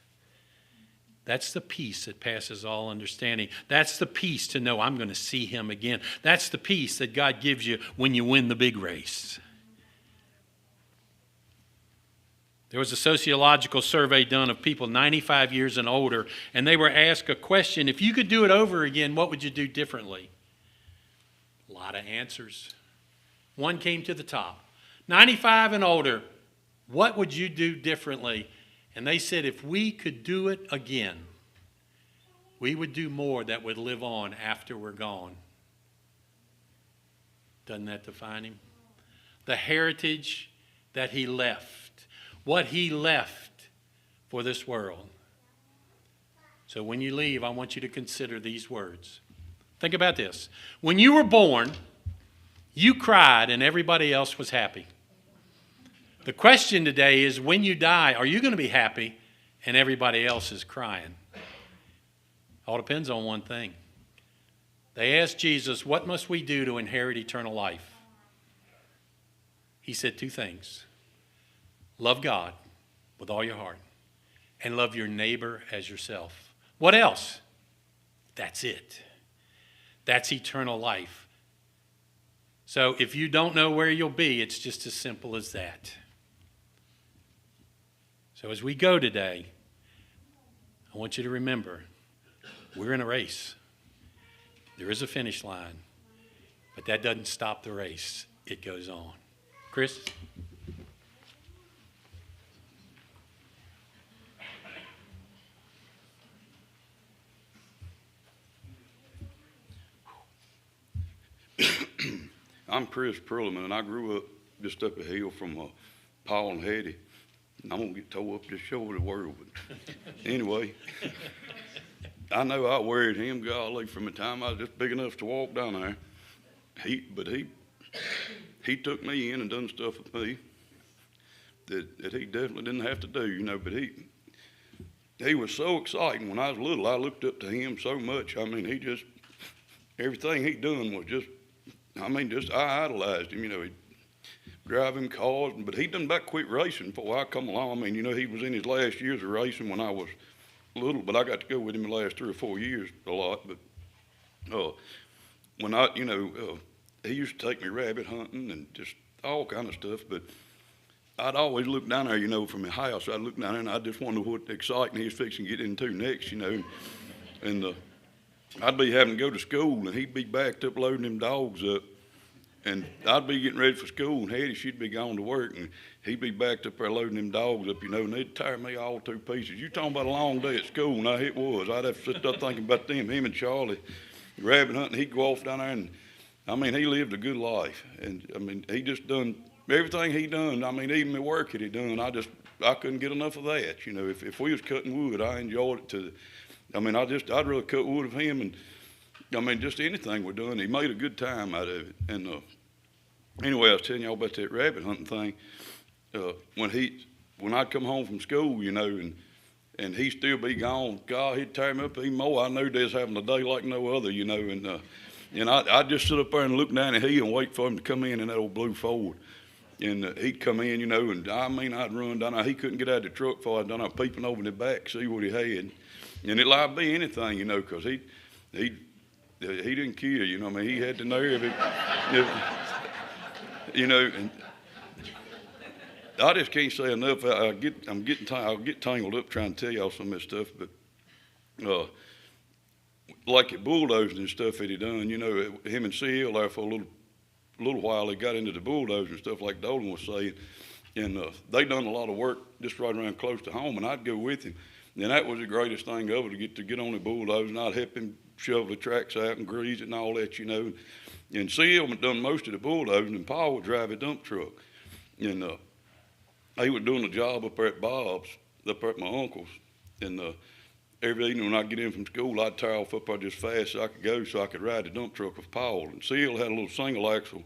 That's the peace that passes all understanding. That's the peace to know I'm going to see him again. That's the peace that God gives you when you win the big race. There was a sociological survey done of people 95 years and older, and they were asked a question: if you could do it over again, what would you do differently? A lot of answers. One came to the top. 95 and older, what would you do differently? And they said, if we could do it again, we would do more that would live on after we're gone. Doesn't that define him? The heritage that he left, what he left for this world. So when you leave, I want you to consider these words. Think about this. When you were born, you cried and everybody else was happy. The question today is, when you die, are you going to be happy and everybody else is crying? All depends on one thing. They asked Jesus, what must we do to inherit eternal life? He said two things. Love God with all your heart and love your neighbor as yourself. What else? That's it. That's eternal life. So if you don't know where you'll be, it's just as simple as that. So as we go today, I want you to remember, we're in a race. There is a finish line, but that doesn't stop the race. It goes on. Chris? I'm Chris Perlman, and I grew up just up a hill from Paul and Hetty. And I'm going to get tore up this show of the world. But anyway, I know I worried him, golly, from the time I was just big enough to walk down there. He took me in and done stuff with me that he definitely didn't have to do, you know. But he was so exciting. When I was little, I looked up to him so much. I mean, everything he done was just I idolized him, you know. He'd drive him cars, but he done about quit racing before I come along. I mean, you know, he was in his last years of racing when I was little, but I got to go with him the last 3 or 4 years a lot. But when he used to take me rabbit hunting and just all kind of stuff. But I'd always look down there, you know, from the house. I'd look down there and I just wonder what exciting he's fixing to get into next, you know. And I'd be having to go to school, and he'd be backed up loading them dogs up. And I'd be getting ready for school, and Hetty, she'd be going to work, and he'd be backed up there loading them dogs up, you know, and they'd tear me all to pieces. You talking about a long day at school? Now, it was. I'd have to sit there thinking about them, him and Charlie, rabbit hunting. He'd go off down there, and, I mean, he lived a good life. And, I mean, he just done everything he done. I mean, even the work that he done, I couldn't get enough of that. You know, if we was cutting wood, I enjoyed it to I mean, I'd really cut wood of him, and I mean, just anything we're doing. He made a good time out of it. And anyway, I was telling y'all about that rabbit hunting thing. When I'd come home from school, you know, and he'd still be gone, God, he'd tear me up even more. I knew they was having a day like no other, you know, and I'd just sit up there and look down at him and wait for him to come in that old blue Ford. And he'd come in, you know, and I mean, I'd run down there. He couldn't get out of the truck before I'd done. I'd peeping over the back, see what he had. And it might be anything, you know, because he didn't care, you know. I mean, he had the nerve, you know. And I just can't say enough. I'll get tangled up trying to tell y'all some of this stuff, but like at bulldozing and stuff that he done, you know, him and C.L. there for a little while, they got into the bulldozing and stuff like Dolan was saying, and they done a lot of work just right around close to home, and I'd go with him. And that was the greatest thing ever, to get on the bulldozer, and I'd help him shovel the tracks out and grease it and all that, you know. And C.L. had done most of the bulldozing, and Paul would drive a dump truck. And he was doing a job up there at Bob's, up there at my uncle's. And every evening when I'd get in from school, I'd tear off up there just fast so I could go, so I could ride the dump truck with Paul. And C.L. had a little single axle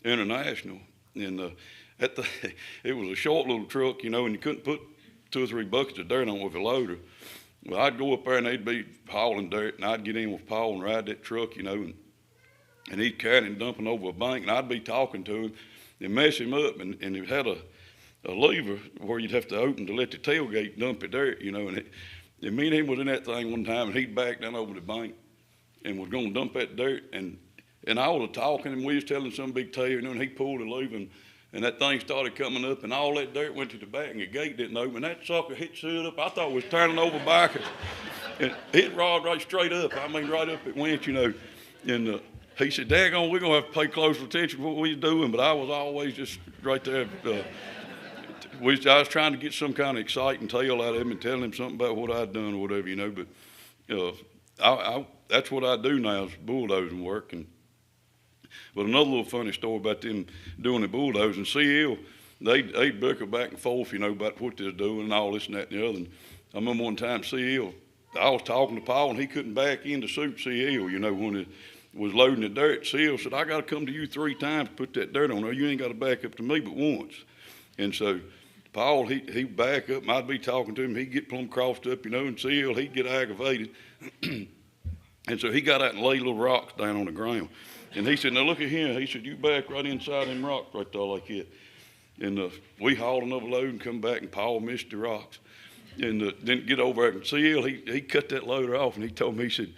International, and it was a short little truck, you know, and you couldn't put 2 or 3 buckets of dirt on it with a loader. Well, I'd go up there and they'd be hauling dirt, and I'd get in with Paul and ride that truck, you know, and he'd carry it dumping over a bank, and I'd be talking to him and mess him up, and it had a lever where you'd have to open to let the tailgate dump the dirt, you know, and me and him was in that thing one time, and he'd back down over the bank and was going to dump that dirt, and I was talking, and we was telling some big tale, you know, and he pulled the lever, and that thing started coming up, and all that dirt went to the back, and the gate didn't open. And that sucker hit stood up. I thought it was turning over backwards. And it rolled right straight up. I mean, right up it went, you know. And he said, daggone, we're going to have to pay close attention to what we was doing. But I was always just right there. I was trying to get some kind of exciting tale out of him and telling him something about what I'd done or whatever, you know. But that's what I do now, is bulldozing work. But another little funny story about them doing the bulldozing, C.L., they'd bicker back and forth, you know, about what they're doing and all this and that and the other. And I remember one time C.L., I was talking to Paul, and he couldn't back in to suit C.L., you know, when it was loading the dirt. C.L. said, I got to come to you 3 times to put that dirt on there. You ain't got to back up to me but once. And so Paul, he'd back up, and I'd be talking to him. He'd get plumb crossed up, you know, and C.L., he'd get aggravated. And so he got out and laid little rocks down on the ground. And he said, now look at here. He said, you back right inside them rocks right there like that. And we hauled another load and come back, and Paul missed the rocks. And then get over there and C.L., he cut that loader off, and he told me, he said,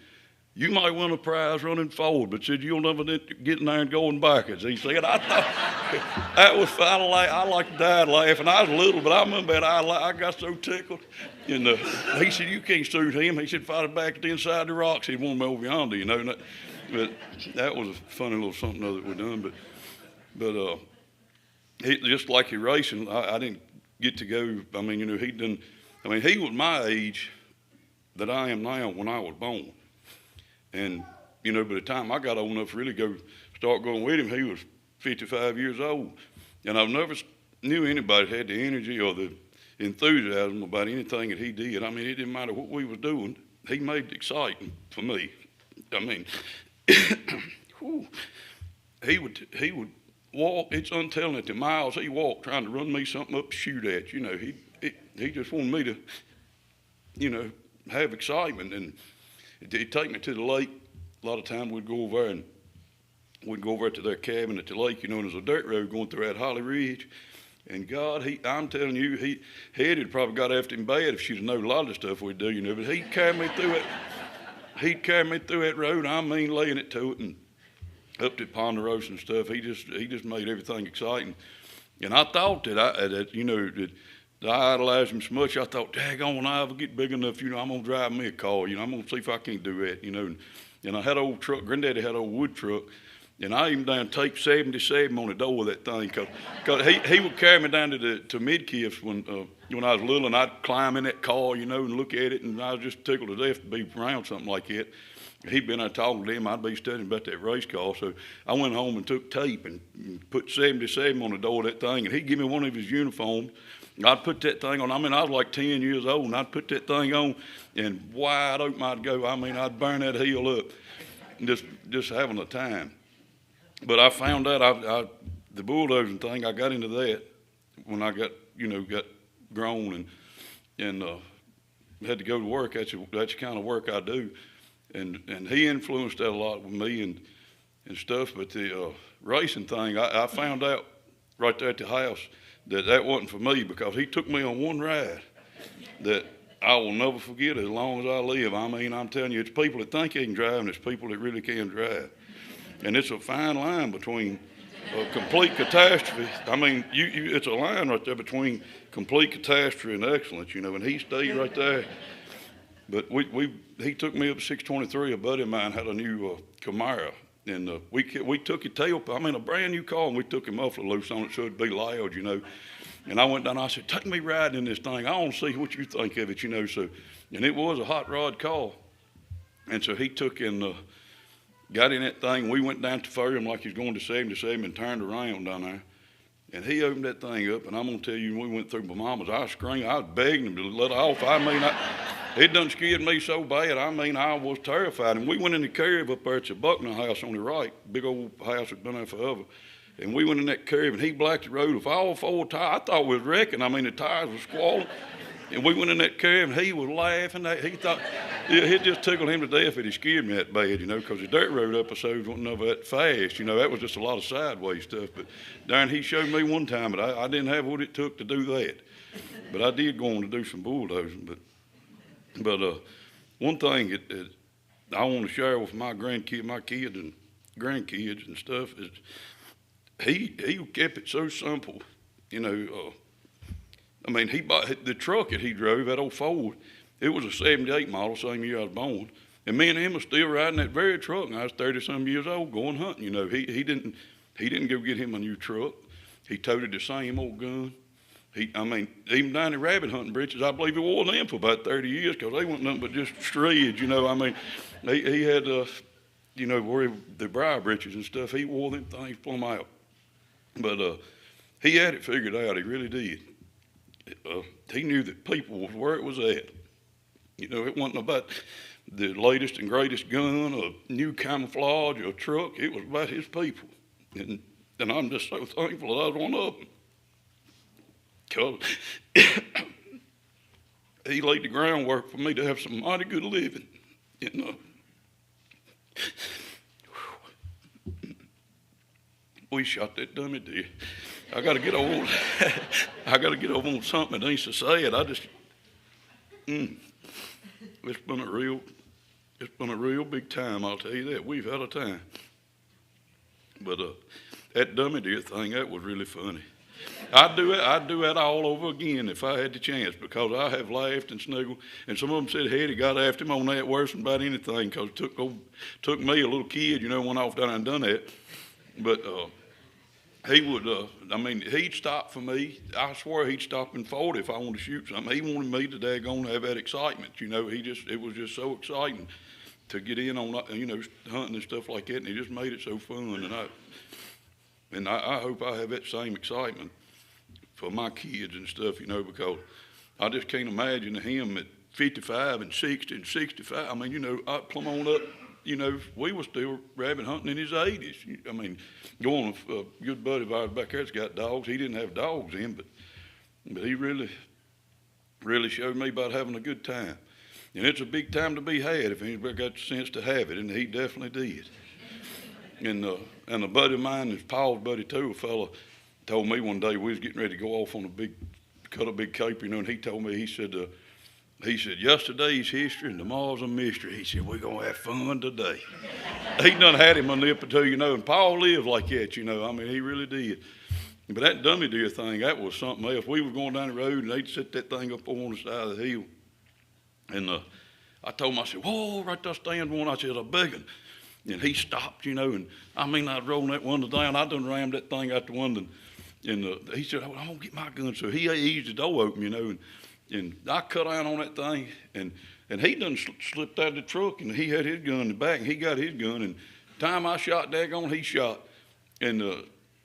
you might win a prize running forward, but said, you'll never get in there and going backwards. He said, I thought that was fun. I like died laughing. I was little, but I remember that I got so tickled. And he said, you can't shoot him. He said, fight it back at the inside of the rocks. He'd want me over yonder, you know. But that was a funny little something that we done. But just like he racing, I didn't get to go. I mean, you know, he was my age that I am now when I was born. And, you know, by the time I got old enough to really start going with him, he was 55 years old. And I've never knew anybody that had the energy or the enthusiasm about anything that he did. I mean, it didn't matter what we was doing. He made it exciting for me. I mean, he would walk. It's untelling at the miles he walked trying to run me something up to shoot at. You know, he just wanted me to, you know, have excitement. And he'd take me to the lake. A lot of times we'd go over to their cabin at the lake, you know, and there's a dirt road going through that Holly Ridge. And God, I'm telling you, Hetty'd probably got after him bad if she'd have known a lot of the stuff we'd do, you know. But he'd carry me through it. He'd carry me through that road. I mean, laying it to it and up to Ponderosa and stuff. He just made everything exciting. And I thought that you know, that I idolized him so much. I thought, daggone, when I ever get big enough, you know, I'm gonna drive me a car. You know, I'm gonna see if I can't do that. You know, and I had an old truck. Granddaddy had an old wood truck. And I even down tape 77 on the door of that thing, cause he would carry me down to Midkiffs when I was little, and I'd climb in that car, you know, and look at it, and I was just tickled to death to be around something like that. He'd been there talking to him, I'd be studying about that race car, so I went home and took tape and put 77 on the door of that thing, and he'd give me one of his uniforms. I'd put that thing on. I mean, I was like 10 years old, and I'd put that thing on, and wide open I'd go. I mean, I'd burn that heel up, and just having a time. But I found out the bulldozing thing, I got into that when I got grown and had to go to work. That's the kind of work I do. And he influenced that a lot with me and stuff. But the racing thing, I found out right there at the house that wasn't for me, because he took me on one ride that I will never forget as long as I live. I mean, I'm telling you, it's people that think they can drive and it's people that really can drive. And it's a fine line between complete catastrophe. I mean, it's a line right there between complete catastrophe and excellence, you know, and he stayed right there. But he took me up 623. A buddy of mine had a new Camaro, and we took his tailpipe. I mean, a brand new car, and we took him muffler loose on it so it'd be loud, you know. And I went down, I said, take me riding in this thing. I want to see what you think of it, you know. So, and it was a hot rod car. And so he took and got in that thing. We went down to Furham like he was going to 77 and turned around down there. And he opened that thing up, and I'm going to tell you, when we went through my mama's, I screamed. I was begging him to let off. I mean, it done scared me so bad. I mean, I was terrified. And we went in the curve up there at the Buckner house on the right, big old house that's been there forever. And we went in that curve, and he blacked the road with all four tires. I thought we was wrecking. I mean, the tires were squalling. And we went in that curve, and he was laughing. He thought, it just tickled him to death that he scared me that bad, you know, because the dirt road episodes wasn't never that fast. You know, that was just a lot of sideways stuff. But darn, he showed me one time, but I didn't have what it took to do that. But I did go on to do some bulldozing. But one thing that I want to share with my kids and grandkids and stuff is he kept it so simple, you know. I mean, he bought the truck that he drove, that old Ford. It was a 78 model, same year I was born. And me and him were still riding that very truck, and I was 30-some years old going hunting. You know, he didn't go get him a new truck. He toted the same old gun. I mean, even down the rabbit hunting breeches, I believe he wore them for about 30 years, because they weren't nothing but just shreds, you know. I mean, he had, you know, where the briar breeches and stuff, he wore them things plumb out. But he had it figured out, he really did. He knew that people was where it was at. You know, it wasn't about the latest and greatest gun or new camouflage or truck. It was about his people. And I'm just so thankful that I was one of them. Because he laid the groundwork for me to have some mighty good living. You know. We shot that dummy dead. I got to get over. I got to get over on something that ain't so sad. It's been a real It's been a real big time, I'll tell you that. We've had a time. But that dummy deer thing, that was really funny. I'd do that all over again if I had the chance, because I have laughed and snuggled. And some of them said Hetty got after him on that worse than about anything, because it took me, a little kid, went off down and done that. But he would, he'd stop for me. I swear he'd stop and 40 if I wanted to shoot something. He wanted me to daggone have that excitement, it was just so exciting to get in on, hunting and stuff like that, and he just made it so fun. And I hope I have that same excitement for my kids and stuff, because I just can't imagine him at 55 and 60 and 65. I plumb on up, we were still rabbit hunting in his 80s. Going with a good buddy of ours back there's got dogs. He didn't have dogs then, but he really showed me about having a good time. And it's a big time to be had if anybody got the sense to have it, and he definitely did. And a buddy of mine, is Paul's buddy too, a fella, told me one day we was getting ready to go off on cut a big caper, and he told me, he said, yesterday's history and tomorrow's a mystery. He said, we're going to have fun today. He done had him a nip or two, and Paul lived like that, he really did. But that dummy deer thing, that was something else. We were going down the road, and they'd set that thing up on the side of the hill. And I told him, I said, whoa, right there stands one. I said, a big one. And he stopped, and I'd rolled that window down. I done rammed that thing out the window. And he said, I'm going to get my gun. So he eased the door open, and I cut down on that thing. And he done slipped out of the truck, and he had his gun in the back, and he got his gun. And the time I shot daggone, he shot. And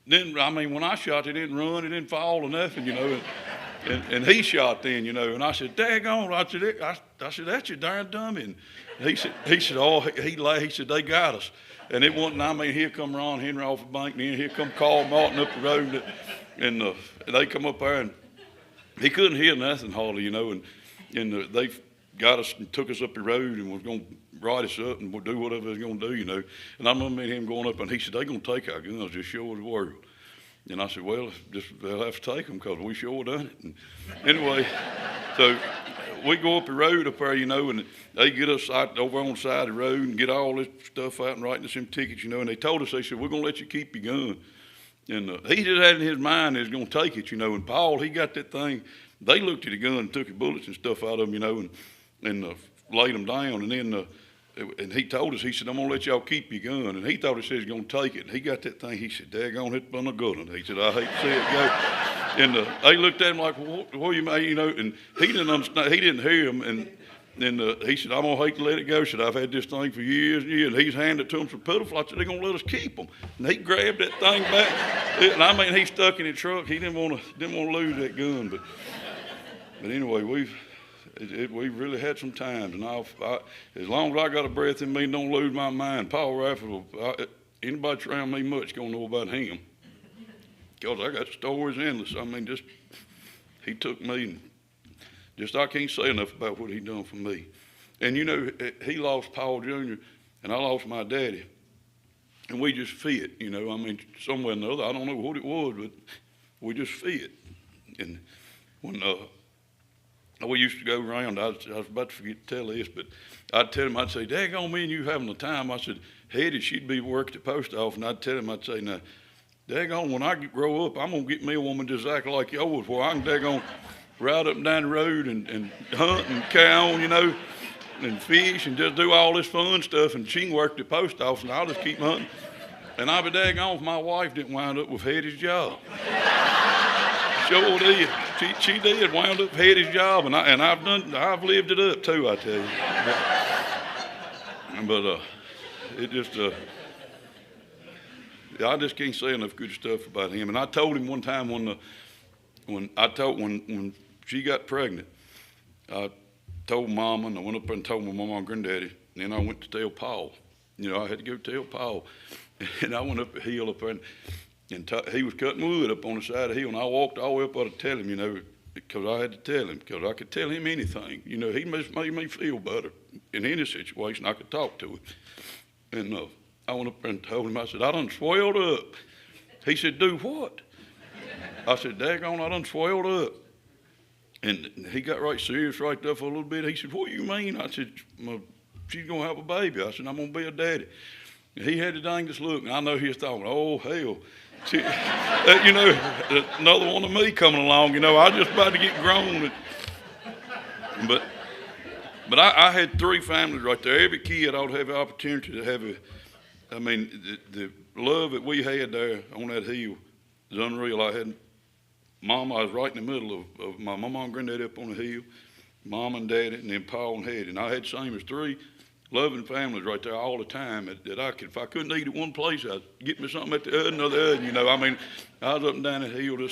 then, when I shot, it didn't run, it didn't fall or nothing, And he shot then, and I said, daggone, I said, that's your darn dummy. And he said, he said, they got us. And it wasn't, here come Ron Henry off the bank, and then here come Carl Martin up the road, and they come up there, and he couldn't hear nothing hardly, and they got us and took us up the road and was going to ride us up and do whatever they was going to do, And I remember him going up, and he said, they're going to take our guns, just show the world. And I said, well, they'll have to take them because we sure done it. And anyway, so we go up the road up there, and they get us out over on the side of the road and get all this stuff out and writing us some tickets, and they told us, they said, we're going to let you keep your gun. And he just had in his mind he was going to take it, and Paul, he got that thing. They looked at the gun and took the bullets and stuff out of them, and laid them down. And then and he told us, he said, I'm going to let y'all keep your gun. And he thought he said he was going to take it. And he got that thing. He said, daggone, it's been a good one. He said, I hate to see it go. And they looked at him like, what you mean, and he didn't understand. He didn't hear him. And he said, I'm going to hate to let it go. He said, I've had this thing for years and years. And he's handed it to him for pitiful. I said, they're going to let us keep them. And he grabbed that thing back. And he stuck in the truck. He didn't want to lose that gun. But anyway, we've really had some times, and as long as I got a breath in me, don't lose my mind. Paul Radford, anybody around me much gonna know about him, because I got stories endless. He took me, and I can't say enough about what he done for me. And he lost Paul Jr., and I lost my daddy, and we just fit. Somewhere or another, I don't know what it was, but we just fit. And when we used to go around, I was about to forget to tell this, but I'd tell him, I'd say, daggone me and you having a time. I said, Hetty, she'd be working at the post office, and I'd tell him, I'd say, now, daggone, when I grow up, I'm going to get me a woman just exactly like yours, where I can daggone ride up and down the road and hunt and carry on, and fish and just do all this fun stuff, and she can work at the post office, and I'll just keep hunting. And I'll be daggone if my wife didn't wind up with Hetty's job. Sure did. She did wound up Hetty's job, and I've lived it up too, I tell you. But it just I just can't say enough good stuff about him. And I told him one time when she got pregnant, I told Mama, and I went up there and told my mama and granddaddy, and then I went to tell Paul. I had to go tell Paul, and I went up the hill up there. And he was cutting wood up on the side of the hill, and I walked all the way up there to tell him, because I had to tell him, because I could tell him anything. He just made me feel better in any situation. I could talk to him. And I went up there and told him, I said, I done swelled up. He said, do what? I said, daggone, I done swelled up. And he got right serious right there for a little bit. He said, what do you mean? I said, my she's gonna have a baby. I said, I'm gonna be a daddy. And he had the dangest look, and I know he was thinking, oh, hell. See, you know, another one of me coming along, you know, I was just about to get grown. But I had 3 families right there. Every kid ought to have the opportunity to have the love that we had there on that hill is unreal. I was right in the middle of my mama and granddaddy up on the hill, mom and daddy, and then Paul and Hetty. And I had the same as 3 loving families right there all the time that I could, if I couldn't eat at one place, I'd get me something at the other, you know. I mean, I was up and down the hill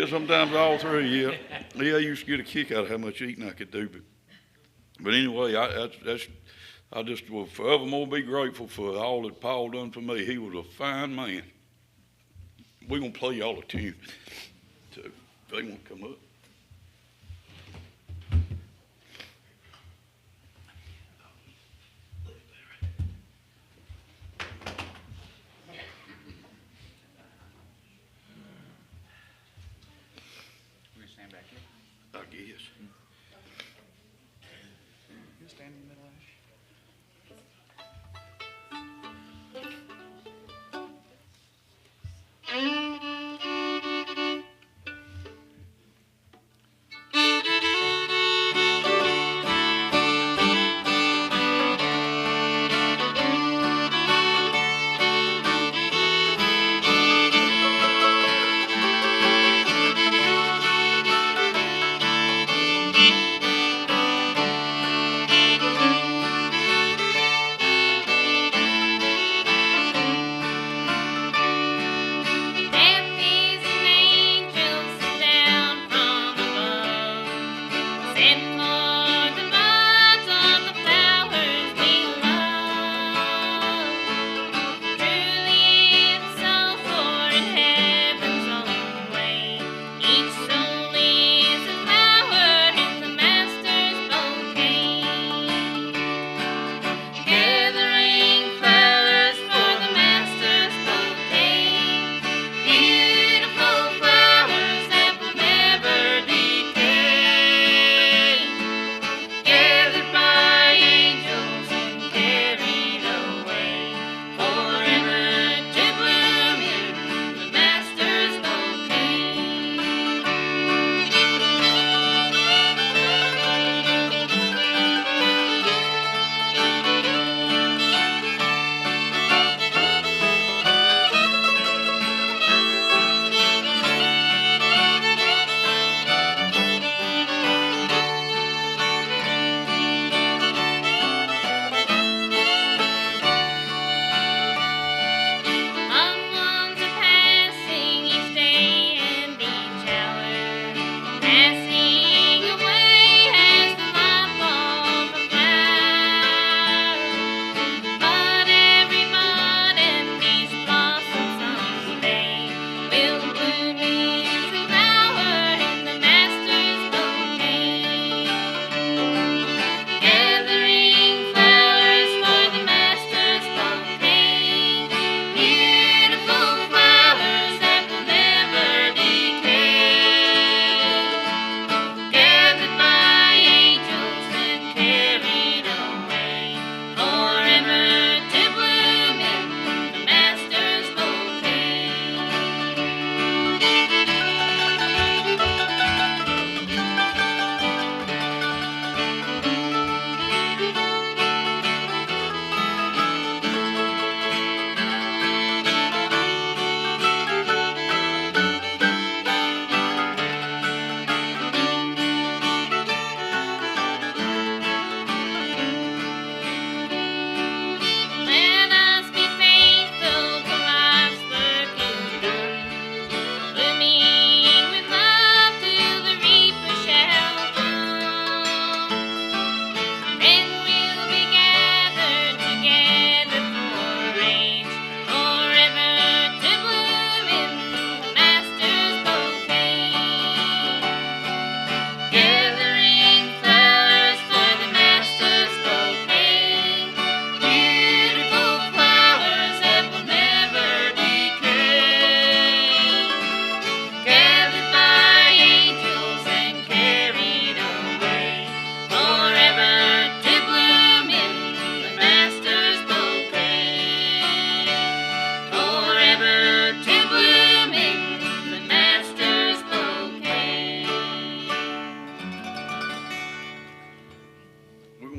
sometimes all 3, yeah. Yeah, I used to get a kick out of how much eating I could do, but anyway, I just will forevermore be grateful for all that Paul done for me. He was a fine man. We're going to play y'all a tune. So, if they want to come up. We're gonna stand back here. I guess. You stand in the middle, Ash.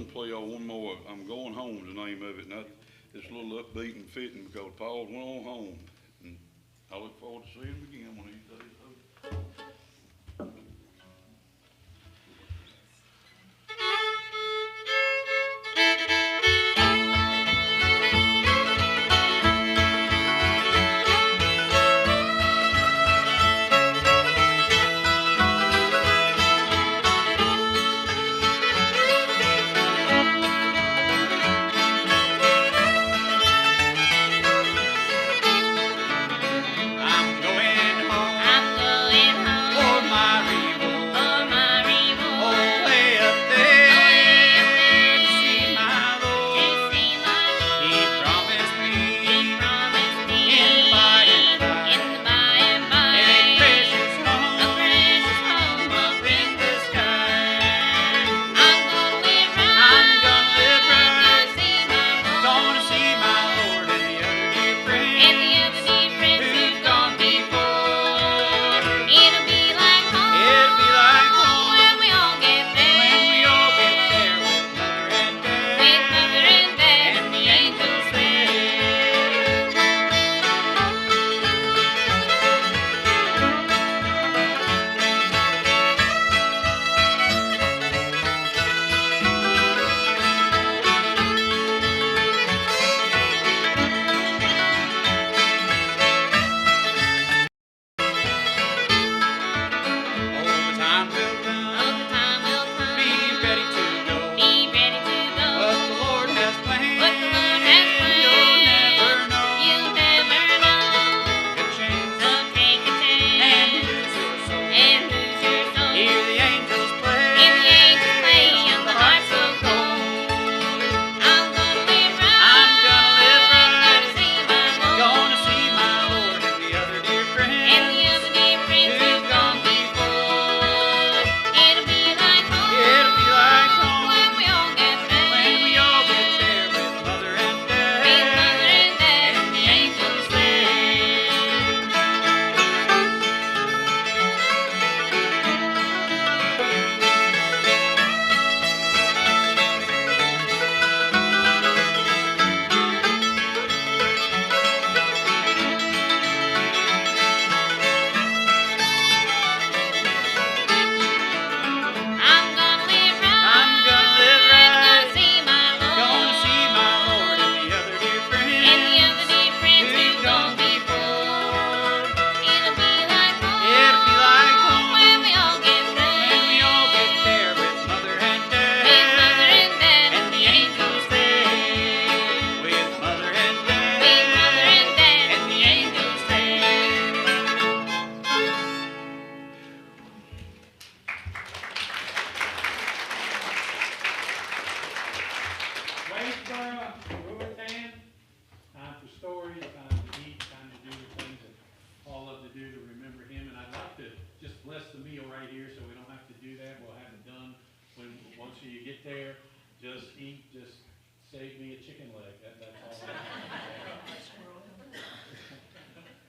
gonna play y'all one more. I'm Going Home is the name of it, and it's a little upbeat and fitting because Paul went on home. And I look forward to seeing him again one of these days. I'm going home. I'm going home. For my reward. For my reward. Oh, way up there to see my Lord. To see my Lord. He promised me He promised me in the by and by, in the by and by, a precious a precious home home up in the sky. I'm gonna live right. I'm gonna live right. Gonna see my Lord. Gonna see my Lord and the other dear friends. And the other dear friends who've gone before. It'll be like home. It'll be like home when we all get there. when we all get there with Mother and Dad. With Mother and Dad and the angels there. Oh, the time will Oh, come. the time will come. Be ready to go. Be ready to go. What the Lord has planned. What the Lord has planned. You'll never know. You'll never know. Take a chance So take a chance and lose your soul. and lose your soul. Hear the angels play. Hear the angels play on the harps of gold. I'm gonna live right. I'm gonna live right. Gonna see my Lord. Gonna see my Lord and the other dear friends. And the other dear friends who've gone before. It'll be like home. It'll be like home when we all get there. when we all get there with Mother and Dad. With Mother and Dad and the angels there. I'm gonna live right. I'm gonna live right. Gonna see my Lord. Gonna see my Lord and the other dear friends. And the other dear friends who've gone before. It'll be like home. It'll be like home when we all get there. when we all get there with Mother and Dad. With Mother and Dad and the angels there. With Mother and Dad. With Mother and Dad and the angels there. Waynesboro, Roatan, time for stories, time to eat, time to do the things that all love to do to remember him. And I'd like to just bless the meal right here so we don't have to do that. We'll have it done once you get there. Just eat, just save me a chicken leg. That's all.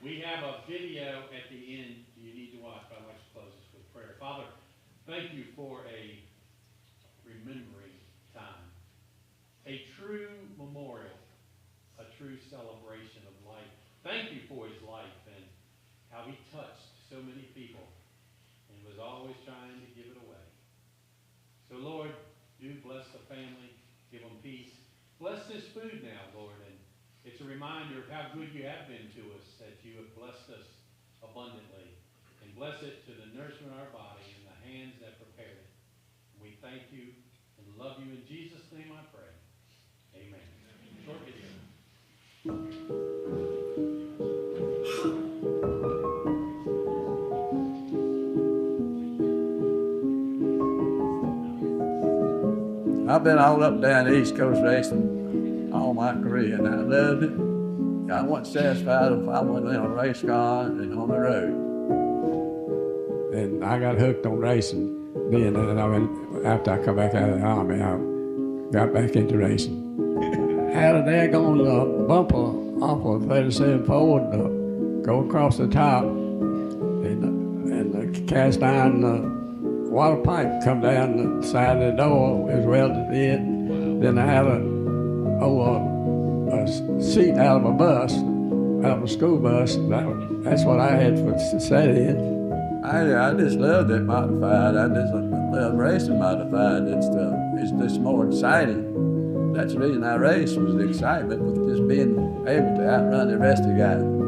We have a video at the end you need to watch, but I'd like to close this with prayer. Father, thank you for a remembering time. A true memorial, a true celebration of life. Thank you for his life and how he touched so many people and was always trying to give it away. So Lord, do bless the family, give them peace. Bless this food now, Lord, and it's a reminder of how good you have been to us, that you have blessed us abundantly. And bless it to the nourishment of our body and the hands that prepare it. We thank you and love you. In Jesus' name I pray. Amen. Short video. I've been all up and down the East Coast racing all my career, and I loved it. I wasn't satisfied if I wasn't in a race car and on the road. And I got hooked on racing. Then, after I come back out of the Army, I got back into racing. Had a daggone bumper off of 37 Ford go across the top, and the cast iron water pipe come down the side of the door. It was welded in. Then I had a seat out of a bus, out of a school bus. That's what I had to sit in. I just loved it modified. I just love racing modified. It's just more exciting. That's the reason I raced, was the excitement, was just being able to outrun the rest of the guys.